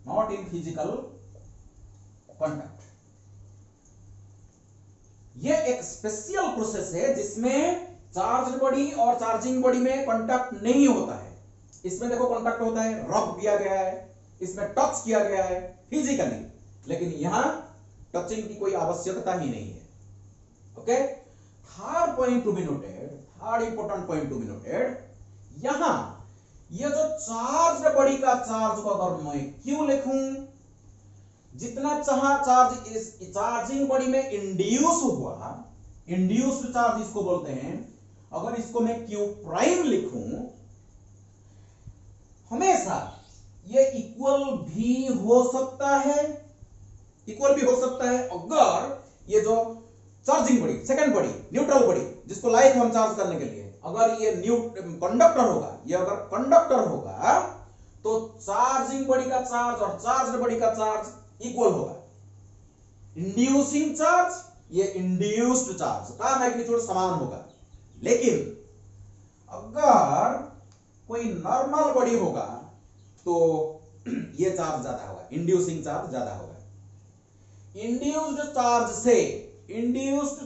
not in physical contact। ये एक स्पेशल प्रोसेस है जिसमें चार्ज बॉडी और चार्जिंग बॉडी में कांटेक्ट नहीं होता है। इसमें देखो कांटेक्ट होता है, रब किया गया है, इसमें टच किया गया है फिजिकली, लेकिन यहां टचिंग की कोई आवश्यकता ही नहीं है। Okay, third point to be noted, third important point to be noted, यहां ये जो चार्ज बॉडी का चार्ज को अगर मैं क्यों लिखूं, जितना चाहा चार्ज इस चार्जिंग बॉडी में इंड्यूस हुआ, इंड्यूस्ड चार्ज इसको बोलते हैं, अगर इसको मैं क्यू प्राइम लिखूं, हमेशा ये इक्वल भी हो सकता है, इक्वल भी हो सकता है अगर ये जो charging body, second body, neutral body जिसको लाए थे हम चार्ज करने के लिए, अगर ये कंडक्टर होगा, ये अगर कंडक्टर होगा तो चार्जिंग बॉडी का चार्ज और चार्ज बॉडी का चार्ज इक्वल होगा। इंड्यूसिंग चार्ज, ये इंड्यूस्ड चार्ज का मैग्नीट्यूड समान होगा। लेकिन अगर कोई नॉर्मल बॉडी होगा तो ये चार्ज ज्यादा होगा, इंड्यूसिंग चार्ज ज्यादा होगा। इंड्यूस्ड चार्ज से इंड्यूस्ड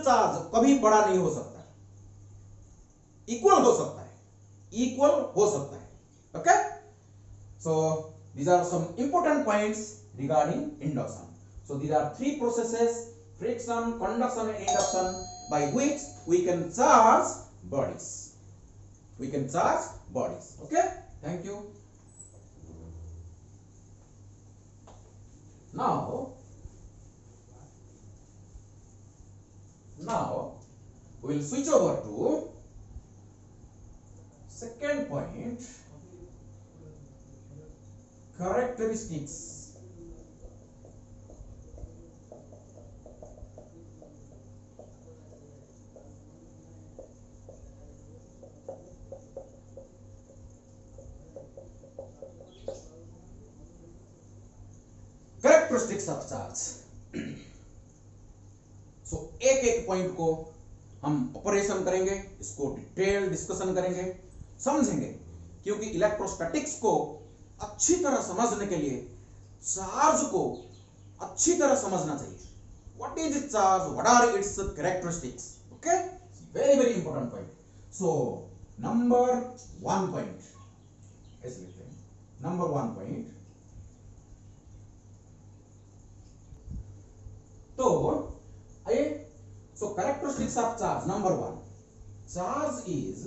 चार्ज कभी बड़ा नहीं हो सकता, इक्वल हो सकता है। Okay, so these are some important points regarding induction. So these are three processes: friction, conduction and induction, by which we can charge bodies. Okay, thank you. Now we will switch over to second point, characteristics. Characteristics of charge. सो एक एक point को हम operation करेंगे, इसको detail discussion करेंगे, समझेंगे, क्योंकि electrostatics को अच्छी तरह समझने के लिए चार्ज को अच्छी तरह समझना चाहिए। What is charge, what are its characteristics. Okay, very very important point. So number 1 point ऐसे लिखते हैं, नंबर 1 पॉइंट। तो so characteristics of charge, number 1, charge is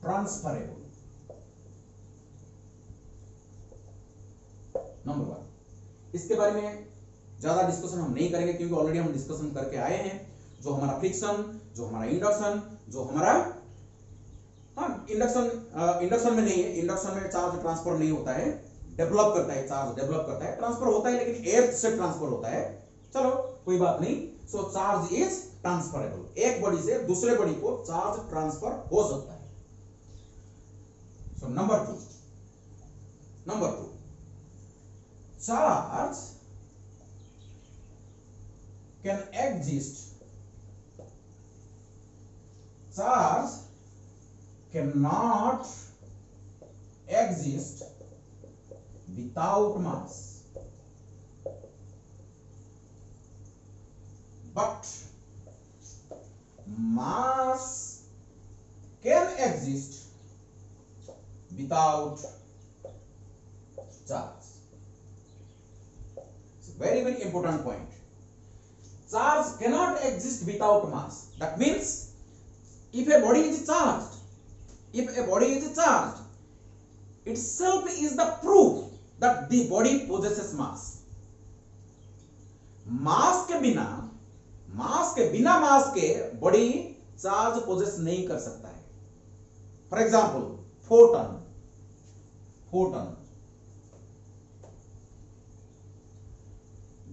transferable. Number 1, इसके बारे में ज्यादा डिस्कशन हम नहीं करेंगे, क्योंकि ऑलरेडी हम डिस्कशन करके आए हैं। जो हमारा फ्रिक्शन, जो हमारा इंडक्शन, जो हमारा इंडक्शन में नहीं है, इंडक्शन में चार्ज ट्रांसफर नहीं होता है, डेवलप करता है, चार्ज डेवलप करता है, ट्रांसफर होता है लेकिन एयर से ट्रांसफर होता है। चलो कोई बात नहीं। सो चार्ज इज ट्रांसफरेबल, एक बॉडी से दूसरे बॉडी को चार्ज ट्रांसफर हो सकता है। So number 2, charge can exist, charge can not exist without mass, but mass can exist without charge. It's a very very important point. Charge cannot exist without mass. That means if a body is charged, itself is the proof that the body possesses mass. मास के बिना मास के body charge poses नहीं कर सकता है। For example Foton,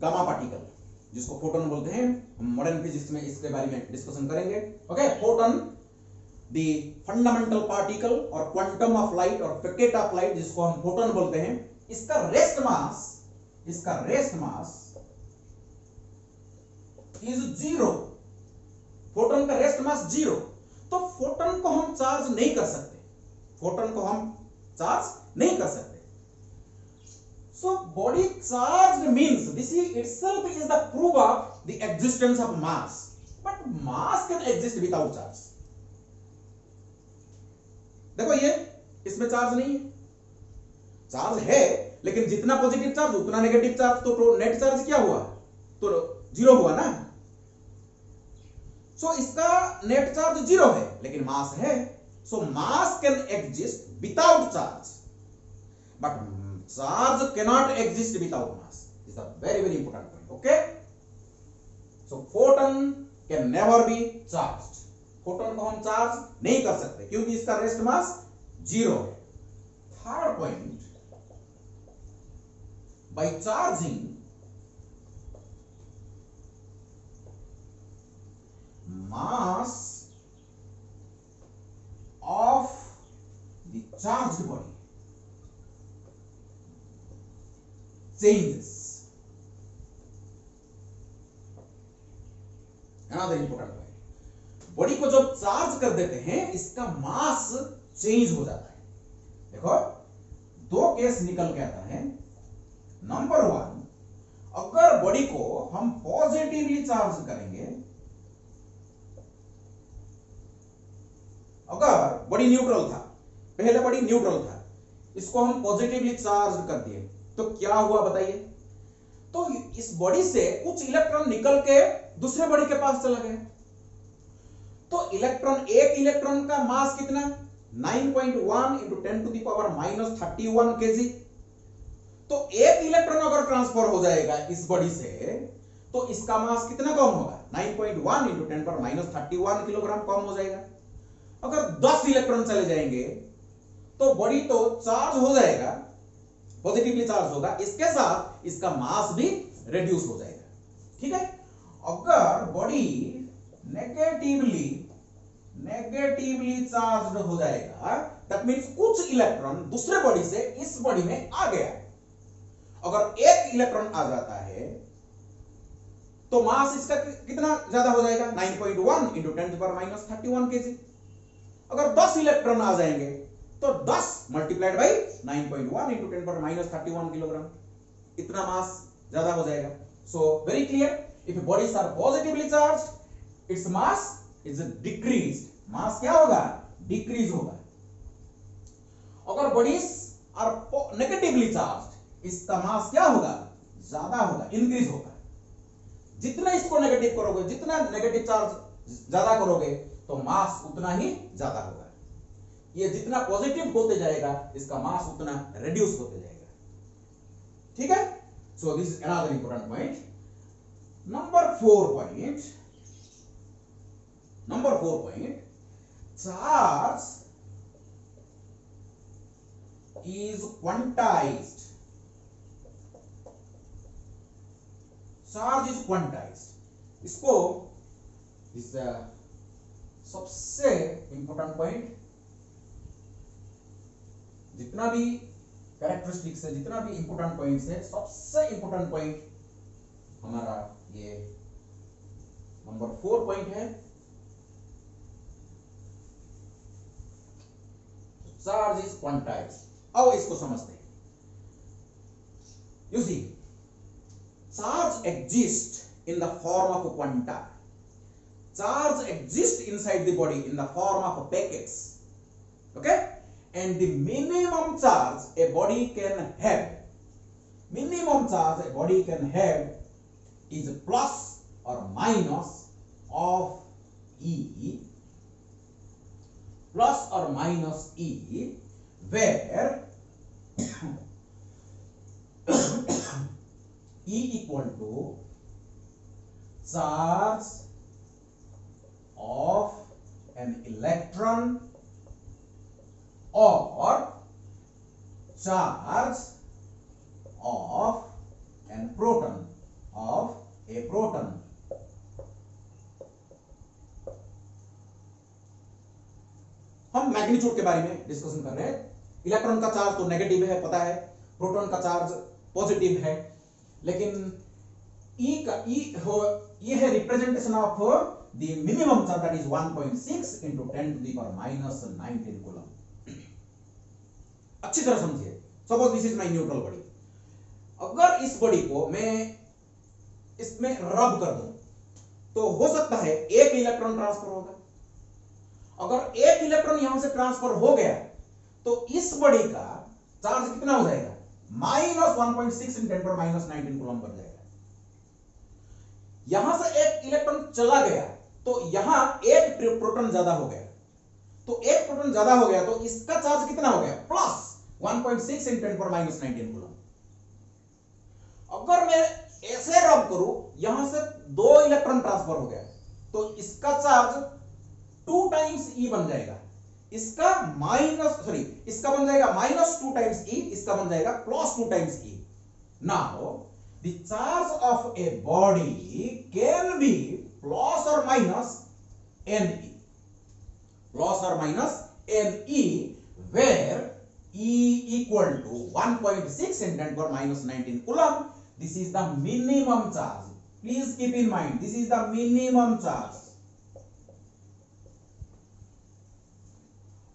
gamma particle, जिसको photon बोलते हैं, हम मॉडर्न फिजिक्स में इसके बारे में डिस्कशन करेंगे। Okay, Foton the fundamental particle और क्वांटम ऑफ लाइट और पैकेट ऑफ लाइट, जिसको हम फोटोन बोलते हैं, इसका रेस्ट मास इज 0। फोटोन का रेस्ट मास 0, तो फोटोन को हम चार्ज नहीं कर सकते, so body charge means this itself is the proof of the existence of mass, but mass can exist without charge. देखो ये इसमें चार्ज नहीं है, चार्ज है लेकिन जितना पॉजिटिव चार्ज उतना नेगेटिव चार्ज, तो नेट चार्ज क्या हुआ, तो 0 हुआ ना। सो इसका नेट चार्ज 0 है लेकिन मास है, so mass can exist without charge, but charge cannot exist without mass. Is a very very important point. Okay, so photon can never be charged, photon को हम चार्ज नहीं कर सकते क्योंकि इसका रेस्ट मास 0 है। Third point, by charging mass changes. Another important point. Body को जब चार्ज कर देते हैं इसका मास चेंज हो जाता है। देखो दो केस निकल के आता है। नंबर 1, अगर बॉडी को हम पॉजिटिवली चार्ज करेंगे, अगर बॉडी न्यूट्रल था, पहले बॉडी न्यूट्रल था, इसको हम पॉजिटिवली चार्ज कर दिए तो क्या हुआ बताइए? तो इस बॉडी से कुछ इलेक्ट्रॉन निकल के दूसरे बॉडी के पास चला गया। तो एक इलेक्ट्रॉन का मास कितना? 9.1 into 10 to the power minus 31 kg। तो एक इलेक्ट्रॉन अगर ट्रांसफर हो जाएगा इस बॉडी से तो इसका मास कितना कम होगा? 9.1 into 10 पर minus 31 किलोग्राम कम हो जाएगा। अगर 10 इलेक्ट्रॉन चले जाएंगे तो बॉडी तो चार्ज हो जाएगा, पॉजिटिवली चार्ज होगा, इसके साथ इसका मास भी रिड्यूस हो जाएगा। ठीक है। अगर बॉडी नेगेटिवली चार्ज हो जाएगा, दैट मींस कुछ इलेक्ट्रॉन दूसरे बॉडी से इस बॉडी में आ गया। अगर एक इलेक्ट्रॉन आ जाता है तो मास इसका कितना ज्यादा हो जाएगा? 9.1 into 10 to the power minus 31 kg। अगर 10 इलेक्ट्रॉन आ जाएंगे तो 10 multiplied by 9.1 into 10 to the power minus 31 kilogram, इतना मास ज्यादा हो जाएगा। So very clear, if bodies are positively charge its mass is decrease. Mass क्या होगा? डिक्रीज होगा। अगर बॉडीज आर नेगेटिवली चार्ज इसका मास क्या होगा? ज्यादा होगा, इंक्रीज होगा। जितना इसको नेगेटिव करोगे, जितना नेगेटिव चार्ज ज्यादा करोगे तो मास उतना ही ज्यादा होगा। ये जितना पॉजिटिव होते जाएगा इसका मास उतना रिड्यूस होते जाएगा। ठीक है। सो this is another important point. Number 4 point, charge is quantized. Charge is quantized. इसको इस सबसे इंपॉर्टेंट पॉइंट, जितना भी कैरेक्टरिस्टिक्स है, जितना भी इंपॉर्टेंट पॉइंट्स है, सबसे इंपॉर्टेंट पॉइंट हमारा ये नंबर 4 पॉइंट है। Charge is quantized. अब इसको समझते हैं। You see, charge exists in the form of quanta. Charge exists inside the body in the form of packets. Okay? And the minimum charge a body can have is plus or minus of E, where E equal to charge of an electron or charge of a proton. हम magnitude के बारे में discussion कर रहे हैं। Electron का charge तो negative है, पता है, प्रोटॉन का चार्ज पॉजिटिव है, लेकिन ये है representation of the minimum charge, that is 1.6 into 10 to the power minus 19 coulomb. अच्छी तरह समझिए। Suppose this is my neutral body. अगर इस बॉडी को मैं इसमें रब कर दूं तो हो सकता है एक इलेक्ट्रॉन ट्रांसफर होगा। अगर एक इलेक्ट्रॉन यहां से ट्रांसफर हो गया तो इस बॉडी का चार्ज कितना हो जाएगा? Minus 1.6 into 10 to the power minus 19 coulomb बन जाएगा। यहां से एक इलेक्ट्रॉन चला गया तो यहां एक प्रोटॉन ज्यादा हो गया, तो एक प्रोटॉन ज्यादा हो गया तो इसका चार्ज कितना हो गया? Plus 1.6 into 10 to the power minus 19 coulomb. अगर मैं ऐसे रब करूं, यहां से 2 इलेक्ट्रॉन ट्रांसफर हो गया तो इसका चार्ज 2 times E बन जाएगा। इसका बन जाएगा -2 times E, इसका बन जाएगा +2 times E। Now the charge of a body can be plus or minus Ne, where E equal to 1.6 in 10 power minus 19 coulomb. This is the minimum charge. Please keep in mind, this is the minimum charge.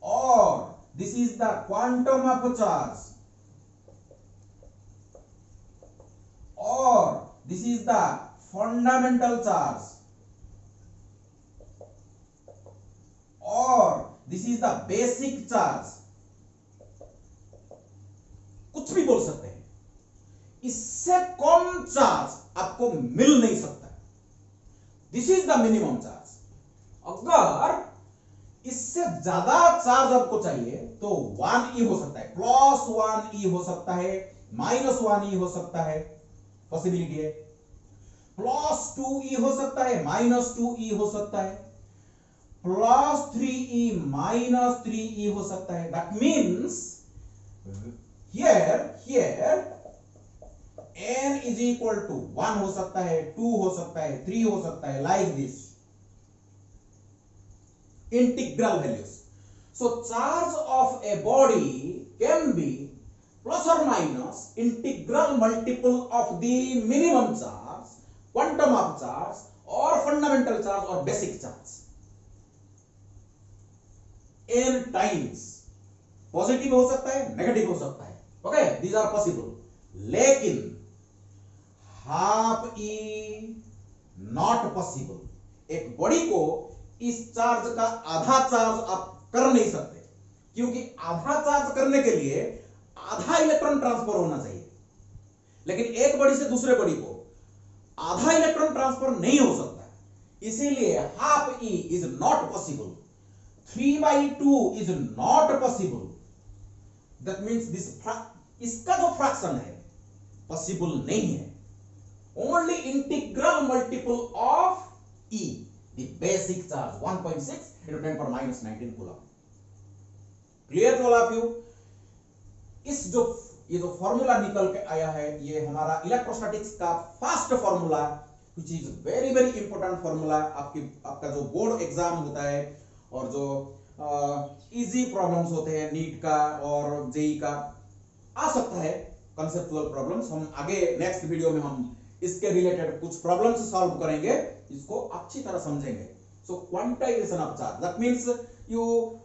Or this is the quantum of charge. Or this is the fundamental charge. Or this is the basic charge. कुछ भी बोल सकते हैं, इससे कम charge आपको मिल नहीं सकता। This is the minimum charge. अगर इससे ज्यादा चार्ज आपको चाहिए तो 1e हो सकता है, +1e हो सकता है, -1e हो सकता है, पॉसिबिलिटी है, +2e हो सकता है, -2e हो सकता है, +3e -3e हो सकता है। That means here n is equal to 1 हो सकता है, 2 हो सकता है, 3 हो सकता है, like this integral values. So charge of a body can be plus or minus integral multiple of the minimum charge, quantum of charge, or fundamental charge or basic charge. n times positive हो सकता है, negative हो सकता है, okay, these are possible. लेकिन half E not possible. एक body को इस चार्ज का आधा चार्ज आप कर नहीं सकते, क्योंकि आधा चार्ज करने के लिए आधा इलेक्ट्रॉन ट्रांसफर होना चाहिए। लेकिन एक बॉडी से दूसरे बॉडी को आधा इलेक्ट्रॉन ट्रांसफर नहीं हो सकता, इसीलिए half e is not possible. 3/2 is not possible. That means this इसका जो फ्रैक्शन है पॉसिबल नहीं है। Only integral multiple of e, the basic charge 1.6 into 10 power minus 19 coulomb. Clear to all of you? ये जो फॉर्मूला निकल के आया है, ये हमारा इलेक्ट्रोस्टैटिक्स का first formula, which is very very important formula. आपका जो बोर्ड एग्जाम होता है और जो इजी प्रॉब्लम्स होते हैं नीट का और जेई का, आ सकता है कंसेप्चुअल प्रॉब्लम्स। हम आगे नेक्स्ट वीडियो में हम इसके रिलेटेड कुछ प्रॉब्लम्स सॉल्व करेंगे, इसको अच्छी तरह समझेंगे। So quantization of charge, that means you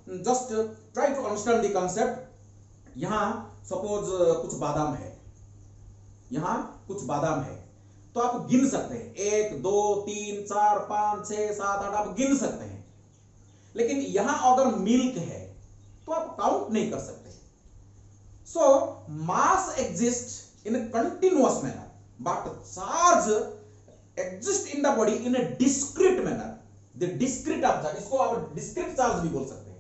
just try to understand the concept. यहां सपोज कुछ बादाम है, यहां कुछ बादाम है, तो आप गिन सकते हैं 1 2 3 4 5 6 7 8 आप गिन सकते हैं। लेकिन यहां अगर मिल्क है तो आप काउंट नहीं कर सकते। So mass exists in a continuous manner, but charge exists in the body in a discrete manner. The discrete of charge, इसको आप discrete charge भी बोल सकते हैं।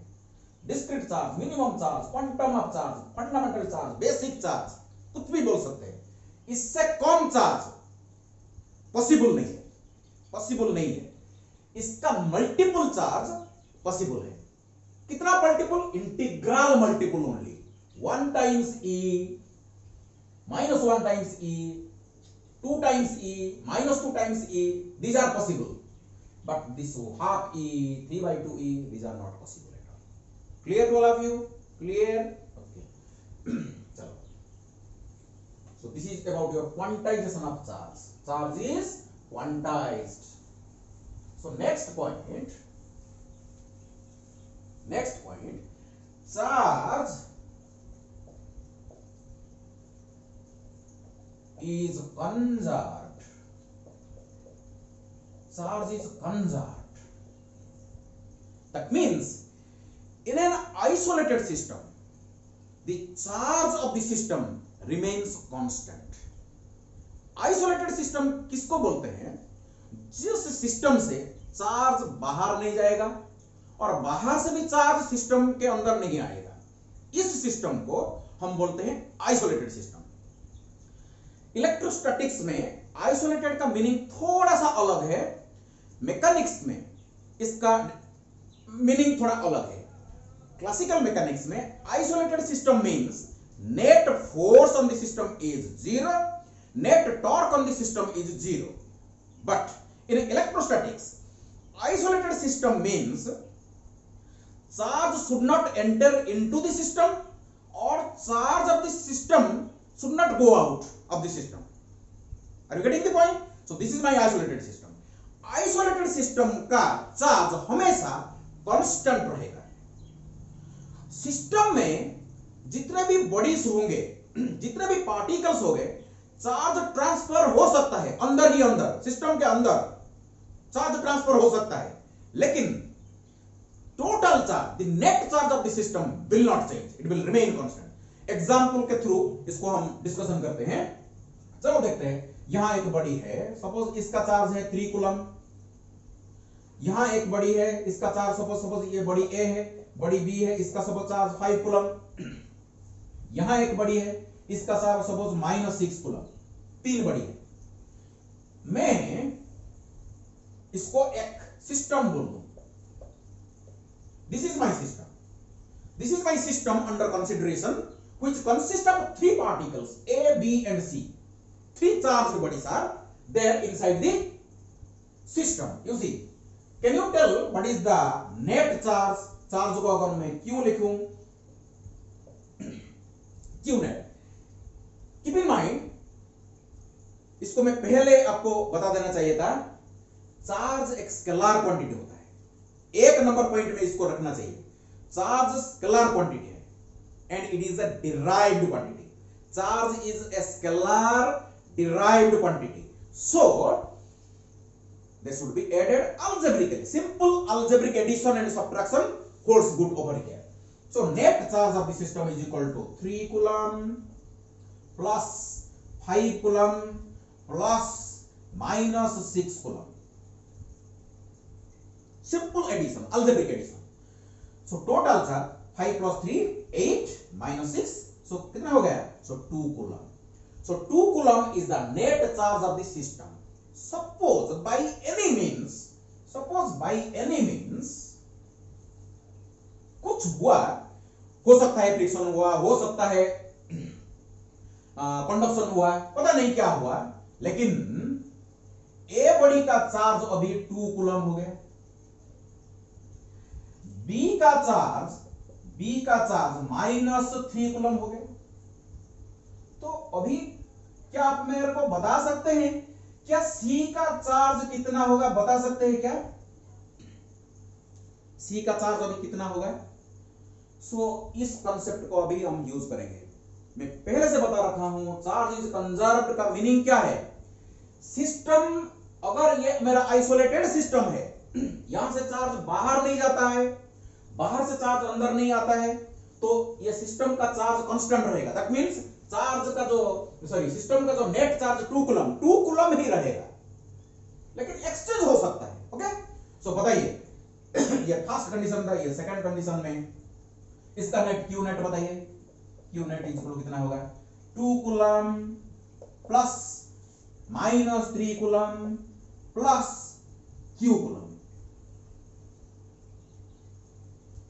Discrete charge, minimum charge, quantum of charge, fundamental charge, basic charge, कुछ भी बोल सकते हैं। इससे कम चार्ज पॉसिबल नहीं है, पॉसिबल नहीं है। इसका मल्टीपल चार्ज पॉसिबल है। कितना multiple? Integral multiple only. 1 times E, -1 times E, 2 times E, -2 times E, these are possible. But this half E, 3/2E, these are not possible at all. Clear to all of you? Clear? Okay. चलो. So this is about your quantization of charge. Charge is quantized. So next point, charge is conserved. Charge is conserved. That means in an isolated system, the charge of the system remains constant. Isolated system किसको बोलते हैं? जिस system से charge बाहर नहीं जाएगा और बाहर से भी चार्ज सिस्टम के अंदर नहीं आएगा, इस सिस्टम को हम बोलते हैं आइसोलेटेड सिस्टम। इलेक्ट्रोस्टैटिक्स में आइसोलेटेड का मीनिंग थोड़ा सा अलग है, मैकेनिक्स में इसका मीनिंग थोड़ा अलग है। क्लासिकल मैकेनिक्स में isolated system means net force on the system is 0, net torque on the system is 0। But in electrostatics isolated system means charge should not enter into the system or charge of the system should not go out of the system. Are you getting the point? So this is my isolated system. Isolated system का charge हमेशा constant रहेगा. System में जितने भी bodies होंगे, जितने भी particles होंगे, चार्ज ट्रांसफर हो सकता है अंदर ही अंदर, सिस्टम के अंदर चार्ज ट्रांसफर हो सकता है, लेकिन total charge, the net charge of the system will not change, it will remain constant. Example के थ्रू इसको हम डिस्कशन करते हैं. चलो देखते हैं. यहां एक बॉडी है, सपोज इसका चार्ज है 3 कूलम. यहां एक बॉडी है, इसका चार्ज सपोज ये बॉडी ए है, बॉडी बी है, इसका सपोज चार्ज 5 कूलम. यहां एक बॉडी है, इसका चार्ज सपोज -6 कूलम. 3 बॉडी है. मैं इसको एक सिस्टम बोल दूं. This is my system. This is my system under consideration, which consists of 3 particles A, B, and C. 3 charged bodies are there inside the system. You see, can you tell what is the net charge? Charge को अगर मैं Q लिखूं, Q net. Keep in mind, इसको मैं पहले आपको बता देना चाहिए था. चार्ज एक स्केलर क्वांटिटी होता है. एक नंबर पॉइंट में इसको रखना चाहिए. चार्ज स्केलर क्वांटिटी है and it is a derived quantity. Charge is a scalar derived quantity. So they should be added algebraically. Simple algebraic addition and subtraction holds good over here. So net charge of the system is equal to 3 coulomb plus 5 coulomb plus -6 coulomb. Simple addition, algebraic addition. So total charge 5 plus 3 8 minus 6. So कितना हो गया? So 2 coulomb. So 2 coulomb is the net charge of the system. Suppose by any means कुछ हुआ, हो सकता है friction हुआ, हो सकता है कंडक्शन हुआ, पता नहीं क्या हुआ, लेकिन ए बॉडी का चार्ज अभी 2 कूलम हो गया. बी का चार्ज -3 कूलम हो गया. तो अभी क्या आप मेरे को बता सकते हैं क्या सी का चार्ज कितना होगा? बता सकते हैं क्या सी का चार्ज अभी कितना होगा? सो इस कंसेप्ट को अभी हम यूज करेंगे. मैं पहले से बता रखा हूं, चार्ज इज कंजर्व्ड का मीनिंग क्या है? सिस्टम, अगर ये मेरा आइसोलेटेड सिस्टम है, यहां से चार्ज बाहर नहीं जाता है, बाहर से चार्ज अंदर नहीं आता है, तो ये सिस्टम का चार्ज कांस्टेंट रहेगा. दैट मींस चार्ज का सिस्टम का जो नेट चार्ज 2 कूलम ही रहेगा, लेकिन एक्सचेंज हो सकता है. ओके, सो बताइए ये फर्स्ट कंडीशन था, ये सेकंड कंडीशन में इसका नेट क्यू नेट बताइए. क्यू नेट इक्वल कितना होगा? 2 coulomb plus -3 coulomb plus Q coulomb.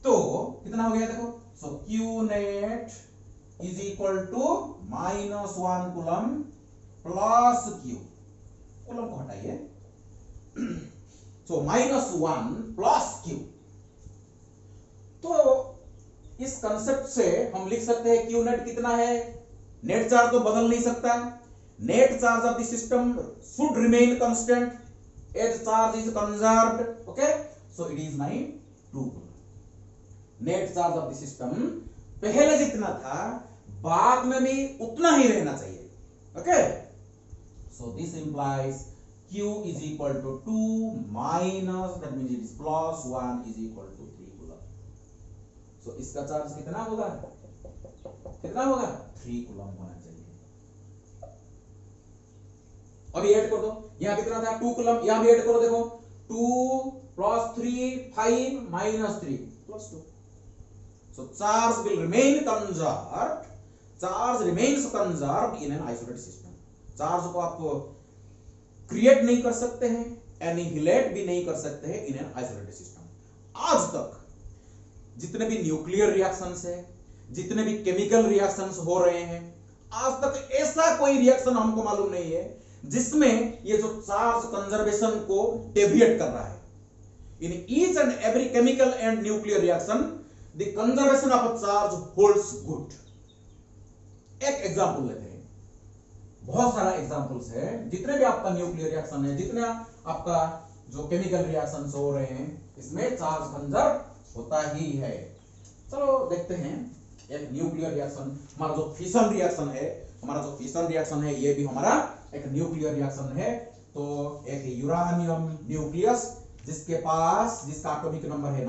तो कितना हो गया देखो. So Q net is equal to -1 coulomb plus Q. Coulomb को हटाइए. So -1 plus Q. तो इस कंसेप्ट से हम लिख सकते हैं क्यू नेट कितना है. नेट चार्ज तो बदल नहीं सकता. Net charge of the system should remain constant as charge is conserved. Okay, so it is 2 coulomb. Net charge of the system पहले जितना था बाद में भी उतना ही रहना चाहिए. Okay, so this implies Q is equal to 2 minus, that means it is plus 1 is equal to 3 coulomb. So इसका चार्ज कितना होगा? 3 कूलम होना चाहिए. अभी ऐड कर दो. यहां कितना था? 2 कूलम. यहां भी ऐड करो. देखो 2 plus 3 5 minus 3 plus 2. So charge will remain conserved. Charge remains conserved in an isolated system. Charge को आप क्रिएट नहीं कर सकते हैं, एनिहिलेट भी नहीं कर सकते हैं इन एन आइसोलेटेड सिस्टम. आज तक जितने भी न्यूक्लियर रिएक्शंस है, जितने भी केमिकल रिएक्शंस हो रहे हैं, आज तक ऐसा कोई रिएक्शन हमको मालूम नहीं है जिसमें ये जो चार्ज कंजर्वेशन को डेविएट कर रहा है. In each and every chemical and nuclear reaction the conservation of a charge holds good. एक एग्जांपल लेते हैं, बहुत सारा एग्जांपल्स है, जितने भी आपका न्यूक्लियर रिएक्शन है, जितने आपका जो केमिकल रिएक्शंस हो रहे हैं, इसमें चार्ज कंजर्व होता ही है। चलो देखते हैं एक न्यूक्लियर रिएक्शन, हमारा जो फिशन रिएक्शन है, ये भी हमारा एक न्यूक्लियर रिएक्शन है। तो एक यूरेनियम न्यूक्लियस जिसका एटॉमिक नंबर है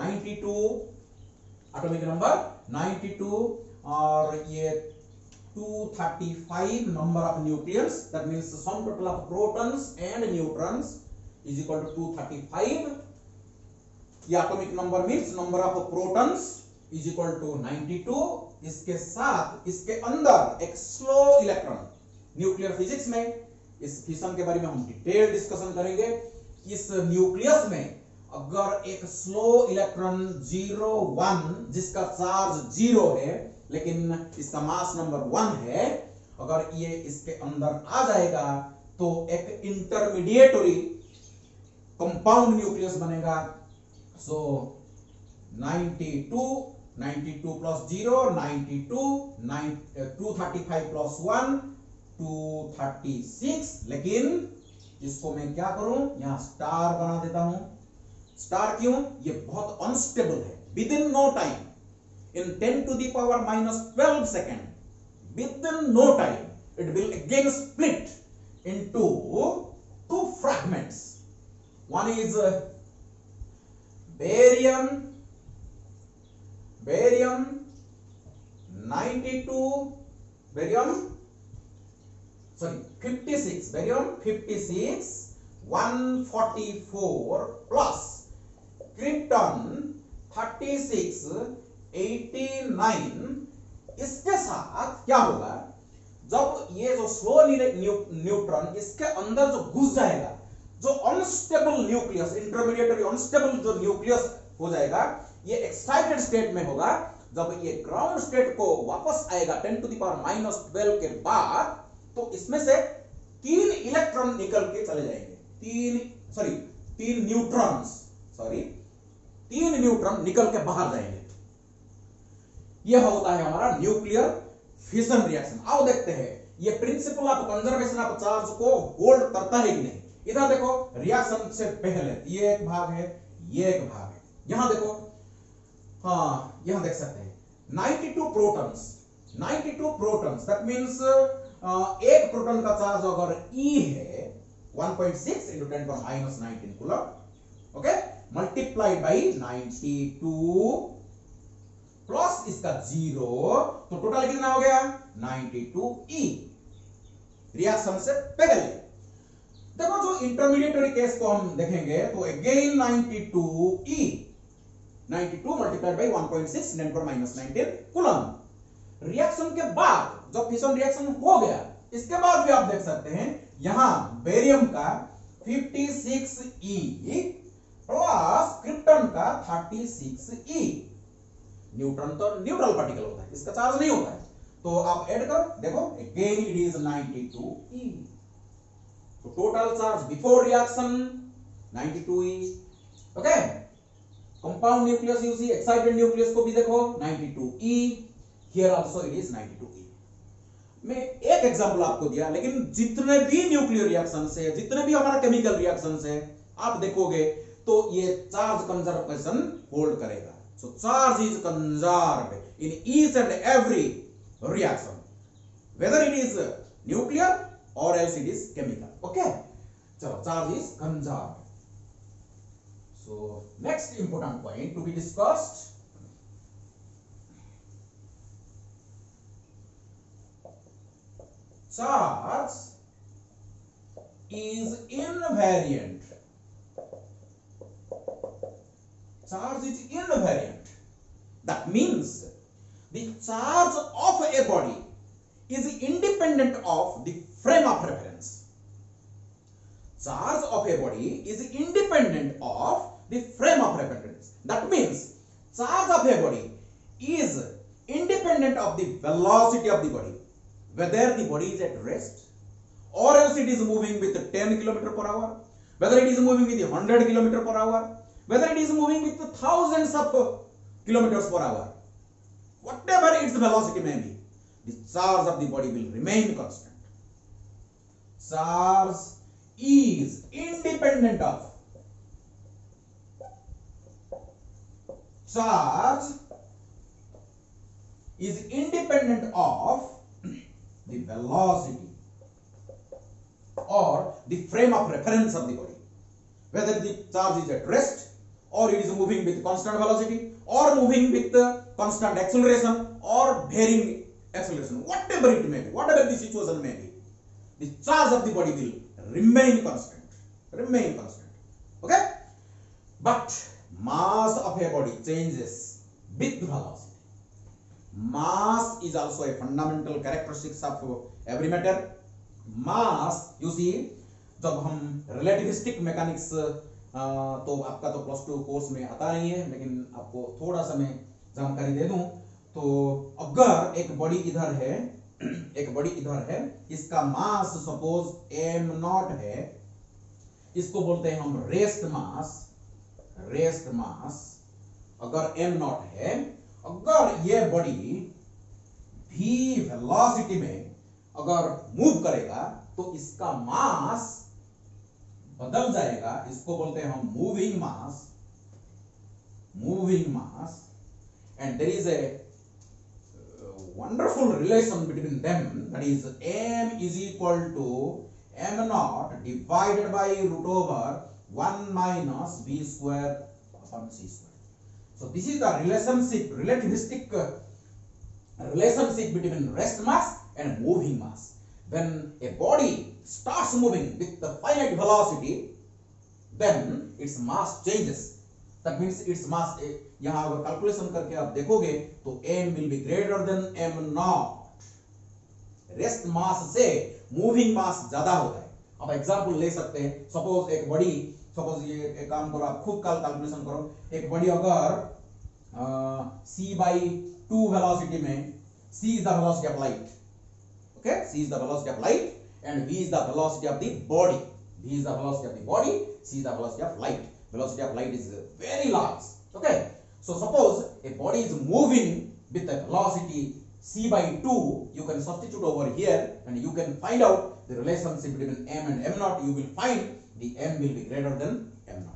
92, और ये 235 number of nucleus, that means sum total of protons and neutrons is equal to 235। ये atomic number means number of protons is equal to 92। इसके साथ इसके अंदर एक स्लो इलेक्ट्रॉन, न्यूक्लियर फिजिक्स में इस फिशन के बारे में हम डिटेल डिस्कशन करेंगे। इस न्यूक्लियस में अगर एक स्लो इलेक्ट्रॉन 0,1 जिसका चार्ज 0 है लेकिन इसका मास नंबर 1 है, अगर ये इसके अंदर आ जाएगा तो एक इंटरमीडिएटरी कंपाउंड न्यूक्लियस बनेगा। सो 92 प्लस 0 92, 235 प्लस 1 236। लेकिन इसको मैं क्या करूं, यहां स्टार बना देता हूं। स्टार क्यों? ये बहुत अनस्टेबल है। Within no time, in 10 to the power minus 12 second, within no time it will again split into two fragments. One is barium 56 144 plus krypton 36 89। इसके साथ क्या होगा, जब ये जो स्लो न्यूट्रॉन इसके अंदर जो घुस जाएगा, जो अनस्टेबल न्यूक्लियस, इंटरमीडिएटरी अनस्टेबल जो न्यूक्लियस हो जाएगा, ये एक्साइटेड स्टेट में होगा। जब ये ग्राउंड स्टेट को वापस आएगा 10 टू द पावर माइनस 12 के बाद, तो इसमें से 3 इलेक्ट्रॉन निकल के चले जाएंगे, 3 न्यूट्रॉन निकल के बाहर जाएंगे। यह होता है हमारा न्यूक्लियर फिशन रिएक्शन। आओ देखते हैं ये principle of conservation of charge को होल्ड करता है कि नहीं। इधर देखो, रिएक्शन से पहले ये एक भाग है, ये एक भाग है। यहां देखो, हाँ यहां देख सकते हैं 92 प्रोटॉन्स, दैट मींस एक प्रोटॉन का चार्ज अगर E है 1.6 into 10 power minus 19 coulomb, okay, multiplied by 92 plus इसका 0, तो टोटल कितना हो गया 92E रिएक्शन से पहले। देखो जो इंटरमीडिएटरी केस को हम देखेंगे तो again 92E, 92 multiplied by 1.6 10 power minus 19 coulomb. Reaction के बाद जब फिशन रिएक्शन हो गया, इसके बाद भी आप देख सकते हैं यहां बेरियम का 56E प्लस क्रिप्टन का 36E। न्यूट्रॉन तो न्यूट्रल पार्टिकल होता है, इसका चार्ज नहीं होता है, तो आप ऐड करो, देखो अगेन इट इज 92E। तो total charge before reaction 92E, okay. Compound nucleus you see, excited nucleus को भी देखो 92E, here also it is 92E। मैं एक एग्जांपल आपको दिया, लेकिन जितने भी न्यूक्लियर रिएक्शंस है, जितने भी हमारा केमिकल रिएक्शंस है, आप देखोगे तो ये चार्ज कंजर्वेशन होल्ड करेगा। So charge is conserved in each and every reaction, whether it is nuclear or else it is chemical. Okay, so charge is conserved. So next important point to be discussed, charge is invariant. Charge is invariant. That means the charge of a body is independent of the frame of reference. Charge of a body is independent of the frame of reference. That means charge of a body is independent of the velocity of the body, whether the body is at rest or else it is moving with 10 km per hour, whether it is moving with 100 km per hour, whether it is moving with thousands of kilometers per hour, whatever its velocity may be, the charge of the body will remain constant. Charge is independent of the velocity or the frame of reference of the body. Whether the charge is at rest or it is moving with constant velocity or moving with constant acceleration or varying acceleration, whatever it may be, whatever the situation may be, the charge of the body will remain constant. Okay? But mass of a body changes with velocity. Mass is also a fundamental characteristics of every matter. Mass, you see, जब हम relativistic mechanics तो आपका तो +2 course में आता नहीं है, लेकिन आपको थोड़ा सा मैं जानकारी दे दूं तो अगर एक बॉडी इधर है, इसका मास सपोज m0 है, इसको बोलते हैं हम रेस्ट मास। अगर m0 है, अगर ये बॉडी v वेलोसिटी में अगर मूव करेगा तो इसका मास बदल जाएगा, इसको बोलते हैं हम moving mass. And there is a wonderful relation between them, that is m is equal to m0 divided by root over 1 minus v square upon c square. So this is the relativistic relationship between rest mass and moving mass. When a body starts moving with the finite velocity, then its mass changes. That means its mass, यहाँ अगर calculation करके आप देखोगे तो m will be greater than m0. Rest mass से moving मास ज्यादा होता है. आप एग्जांपल ले सकते हैं, सपोज एक बॉडी, सपोज ये एक काम करो, आप खुद कैलकुलेशन करो, एक बॉडी अगर c/2 वेलोसिटी में, c is the velocity of light, okay, c is the velocity of light and v is the velocity of the body, v is the velocity of the body, c is the velocity of light. Velocity of light is very large, okay. So suppose a body is moving with a velocity c/2, you can substitute over here and you can find out the relationship between m and m0. You will find the m will be greater than m0.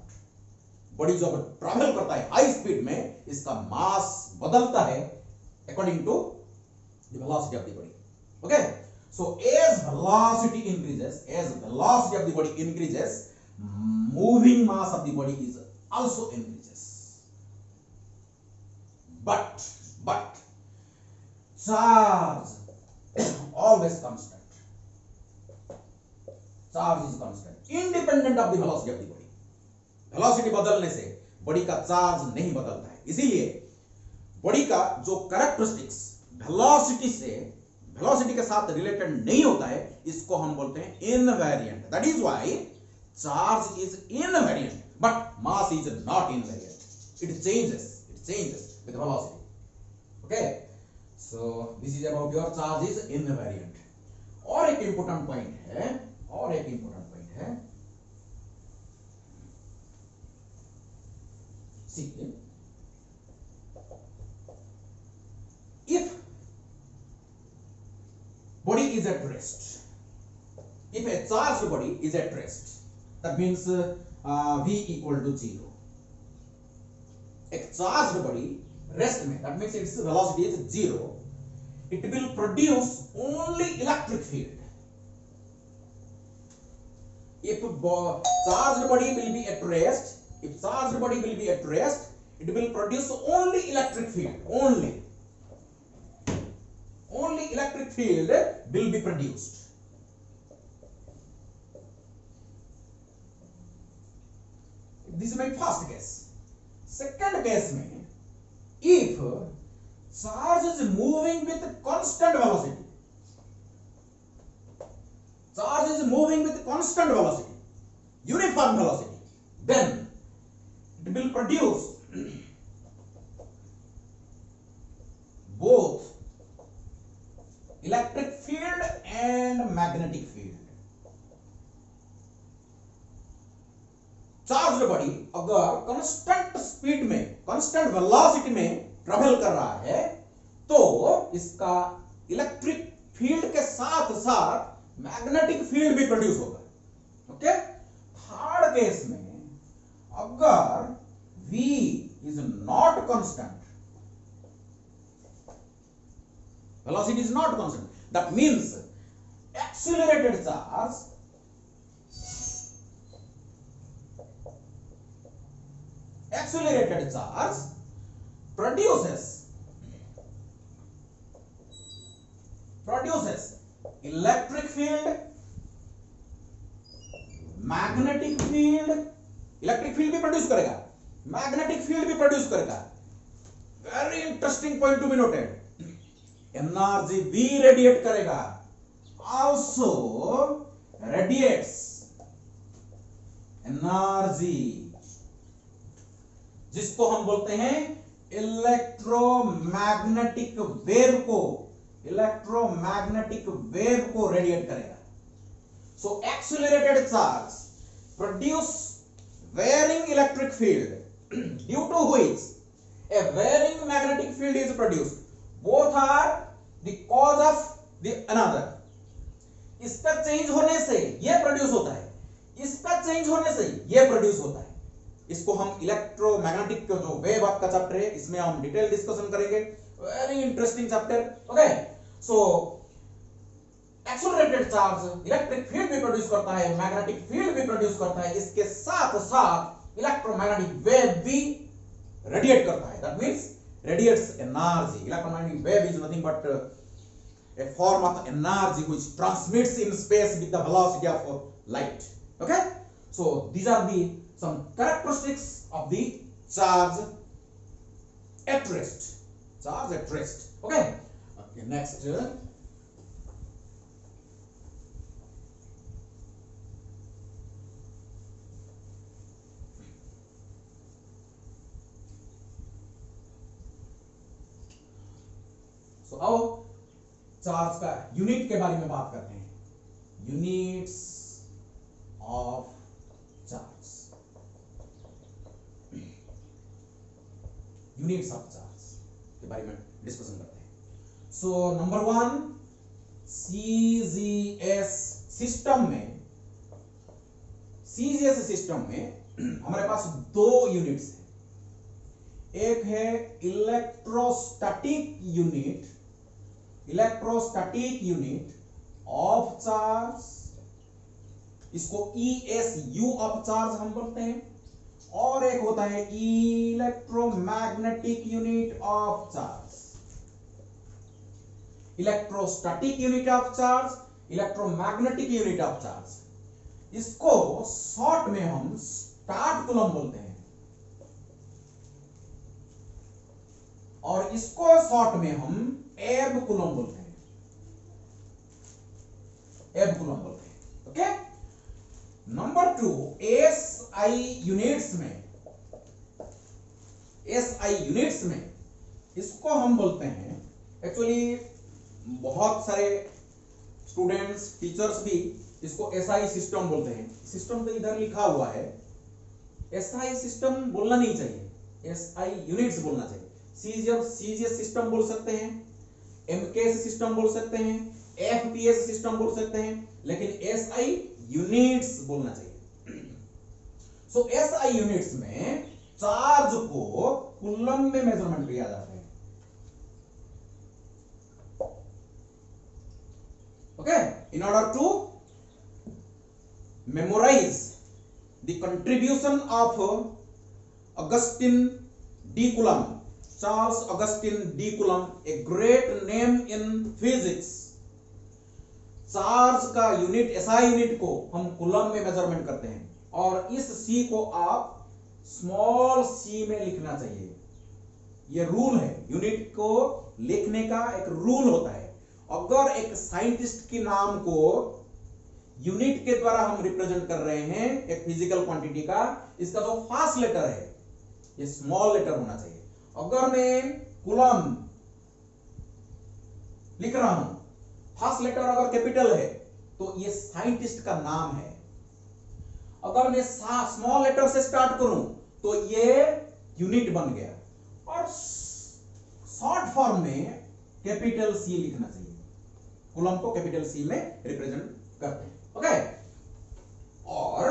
Body जो travel करता है high speed में, इसका mass बदलता है according to the velocity of the body, okay. So as velocity of the body increases, moving mass of the body is also increases. But charge always constant. Charge is constant, independent of the velocity of the body. Velocity बदलने से body का charge नहीं बदलता है. इसीलिए body का जो characteristics velocity के साथ रिलेटेड नहीं होता है, इसको हम बोलते हैं invariant. That is why charge is invariant but mass is not invariant. It changes with velocity, okay. So this is about your charge is invariant. और एक इंपॉर्टेंट पॉइंट है, if body is at rest, if a charged body is at rest, that means v equal to 0. A charged body rest में, that means its velocity is 0. It will produce only electric field. If charged body will be at rest, it will produce only electric field. Only electric field will be produced. This is my first case. Second case में, if charge is moving with constant velocity, uniform velocity, then it will produce both electric field and magnetic field. Charged body अगर constant speed में, constant velocity में travel कर रहा है, तो इसका electric field के साथ साथ मैग्नेटिक फील्ड भी प्रोड्यूस होगा। ओके, थर्ड केस में अगर V is not constant, velocity is not constant, that means accelerated charge produces electric field, magnetic field, electric field भी प्रोड्यूस करेगा, मैग्नेटिक फील्ड भी प्रोड्यूस करेगा। Very interesting point to be noted. Energy भी radiate करेगा, also radiates energy, जिसको हम बोलते हैं इलेक्ट्रोमैग्नेटिक वेव को, इलेक्ट्रोमैग्नेटिक वेव को रेडिएट करेगा। So accelerated charge produce varying electric field due to which a varying magnetic field is produced. Both are the cause of the another. इसका change होने से ये प्रोड्यूस होता है, इसका चेंज होने से ये प्रोड्यूस होता है। इसको हम इलेक्ट्रोमैग्नेटिक जो वेव आपका चैप्टर है इसमें हम डिटेल डिस्कशन करेंगे। Very interesting chapter. ओके, सो एक्सीलरेटेड चार्ज इलेक्ट्रिक फील्ड भी प्रोड्यूस करता है, मैग्नेटिक फील्ड भी प्रोड्यूस करता है, इसके साथ साथ इलेक्ट्रोमैग्नेटिक वेव भी रेडिएट करता है। That means radiates energy. Electromagnetic wave is nothing but a form of energy which transmits in space with the velocity of light. Okay, so these are the some characteristics of the charge at rest. Charge at rest. Okay, next. So आओ charge का unit के बारे में बात करते हैं। Units of charge, units of charge के बारे में डिस्कशन करते हैं। सो नंबर 1, सीजीएस सिस्टम में, सीजीएस सिस्टम में हमारे पास 2 यूनिट्स हैं। एक है electrostatic unit, electrostatic unit of charge, इसको ESU ऑफ चार्ज हम बोलते हैं, और एक होता है electromagnetic unit of charge. Electrostatic unit of charge, electromagnetic unit of charge, इसको शॉर्ट में हम स्टार्ट कूलम बोलते हैं, और इसको शॉर्ट में हम एब कूलम बोलते हैं, एब कूलम बोलते हैं। ओके, नंबर 2, SI यूनिट्स में, SI यूनिट्स में इसको हम बोलते हैं, एक्चुअली बहुत सारे स्टूडेंट्स टीचर्स भी इसको SI सिस्टम बोलते हैं। सिस्टम तो इधर लिखा हुआ है, SI सिस्टम बोलना नहीं चाहिए, SI यूनिट्स बोलना चाहिए। सीजीएस सिस्टम बोल सकते हैं, एमकेएस सिस्टम बोल सकते हैं, एफपीएस सिस्टम बोल सकते हैं, लेकिन एसआई यूनिट्स बोलना चाहिए। सो एसआई यूनिट्स में चार्ज को कूलम में मेजरमेंट किया जाता है। Okay, in order to memorise the contribution of Augustin de Coulomb, Charles Augustin de Coulomb, a great name in physics. Charge का यूनिट, एसआई यूनिट को हम कूलम में मेजरमेंट करते हैं, और इस सी को आप स्मॉल सी में लिखना चाहिए। ये रूल है, यूनिट को लिखने का एक रूल होता है। अगर एक साइंटिस्ट के नाम को यूनिट के द्वारा हम रिप्रेजेंट कर रहे हैं, एक फिजिकल क्वांटिटी का, इसका जो फर्स्ट लेटर है ये स्मॉल लेटर होना चाहिए। अगर मैं कूलम लिख रहा हूं, फर्स्ट लेटर अगर कैपिटल है तो ये साइंटिस्ट का नाम है। अगर मैं स्मॉल लेटर से स्टार्ट करूं तो ये यूनिट बन गया, और शॉर्ट फॉर्म में कैपिटल सी लिखना चाहिए। कूलम को कैपिटल सी में रिप्रेजेंट करते हैं। ओके, और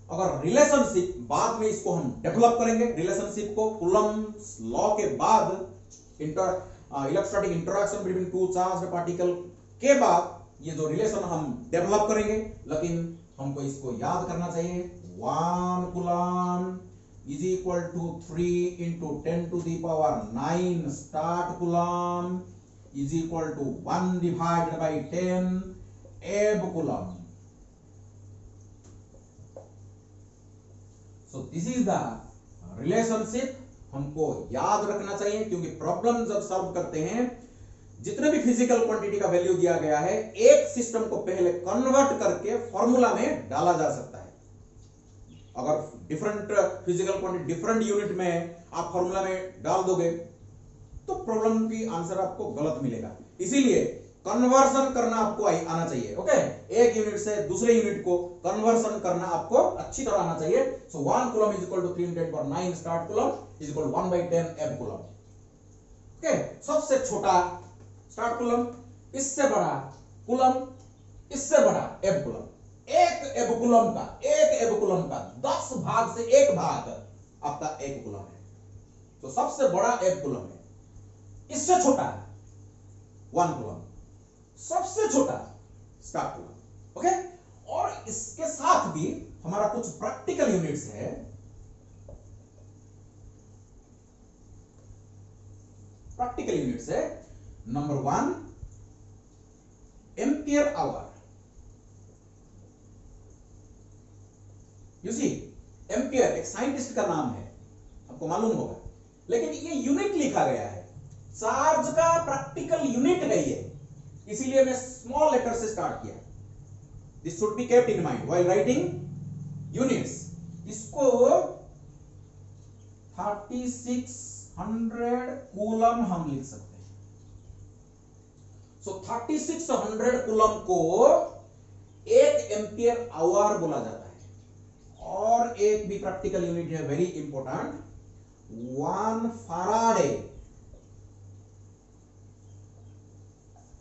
अगर रिलेशनशिप बाद में इसको हम डेवलप करेंगे, रिलेशनशिप को कूलम्स लॉ के बाद electrostatic interaction between two charged particle के बाद ये जो रिलेशन हम डेवलप करेंगे, लेकिन हमको इसको याद करना चाहिए 1 coulomb is equal to 3 into 10 to the power 9 start coulomb is equal to 1 divided by 10 ab coulomb. So this is the relationship हमको याद रखना चाहिए, क्योंकि प्रॉब्लम जब सॉल्व करते हैं जितने भी फिजिकल क्वांटिटी का वैल्यू दिया गया है, एक सिस्टम को पहले कन्वर्ट करके फॉर्मूला में डाला जा सकता है। अगर different physical quantity different unit में आप फॉर्मूला में डाल दोगे तो प्रॉब्लम की आंसर आपको गलत मिलेगा। इसीलिए कन्वर्शन करना आपको आना चाहिए। ओके, एक यूनिट से दूसरे यूनिट को कन्वर्शन करना आपको अच्छी तरह आना चाहिए। सो 1 कूलम इज इक्वल टू 3 10 पर 9 start coulomb is equal 1 by 10 एब कूलम। ओके, सबसे छोटा स्टार्ट कूलम, इससे बड़ा कूलम, इससे बड़ा एब कूलम। एक एब कूलम का 10 भाग से 1 भाग आपका 1 कूलम है। तो सबसे बड़ा एब कूलम है, इससे छोटा 1 कूलम, सबसे छोटा स्टार्ट कूलम। ओके, और इसके साथ भी हमारा कुछ प्रैक्टिकल यूनिट्स है। प्रैक्टिकल यूनिट्स है, number 1 ampere hour. You see, ampere एक साइंटिस्ट का नाम है, आपको मालूम होगा, लेकिन ये यूनिट लिखा गया है, चार्ज का प्रैक्टिकल यूनिट है ये, इसीलिए मैं स्मॉल लेटर से स्टार्ट किया। This should be kept in mind while writing units. इसको 3600 कूलम हम लिख सकते हैं। सो 3600 कूलम को 1 एम्पियर आवर बोला जाता है। और एक भी प्रैक्टिकल यूनिट है, वेरी इंपॉर्टेंट, 1 फैराडे।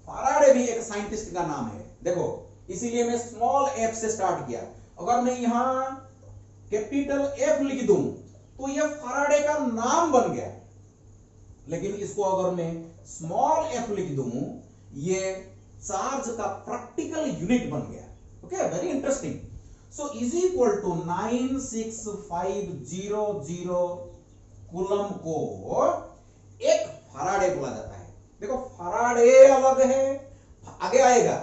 फैराडे भी एक साइंटिस्ट का नाम है। देखो, इसीलिए मैं स्मॉल एफ से स्टार्ट किया। अगर मैं यहां कैपिटल एफ लिख दूं तो यह फैराडे का नाम बन गया, लेकिन इसको अगर मैं स्मॉल एफ लिख दूं, ये चार्ज का प्रैक्टिकल यूनिट बन गया। Okay, very interesting. So is equal to 96500 coulomb को 1 फैराडे बोला जाता है। देखो, फैराडे अलग है, आगे आएगा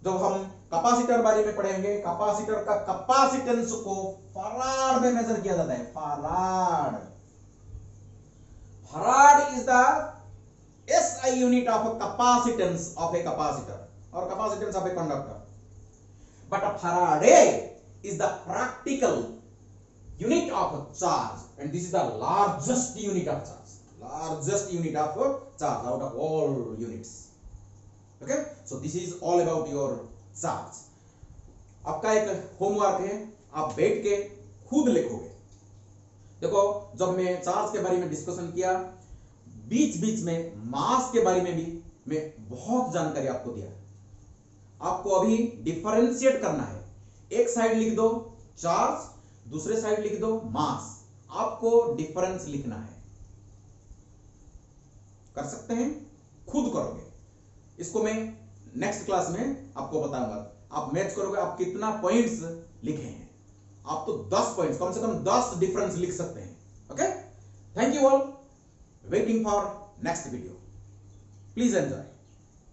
जब हम कैपेसिटर बारे में पढ़ेंगे। कैपेसिटर का कैपेसिटेंस को फैराड में मेजर किया जाता है। Farad is the SI unit of capacitance of a capacitor और capacitance of a conductor. But a Faraday is the practical unit of charge, and this is the largest unit of charge. Largest unit of charge out of all units. Okay, so this is all about your charge. आपका एक homework है, आप बैठ के खुद लिखोगे। देखो, जब मैं चार्ज के बारे में डिस्कशन किया, बीच बीच में मास के बारे में भी मैं बहुत जानकारी आपको दिया। आपको अभी डिफरेंशिएट करना है। एक साइड लिख दो चार्ज, दूसरे साइड लिख दो मास। आपको डिफरेंस लिखना है। कर सकते हैं, खुद करोगे। इसको मैं नेक्स्ट क्लास में आपको बताऊंगा। आप मैच करोगे, आप कितना पॉइंट्स लिखे हैं। आप तो 10 पॉइंट्स, कम से कम 10 डिफरेंस लिख सकते हैं। Okay, thank you all, waiting for next video. Please enjoy.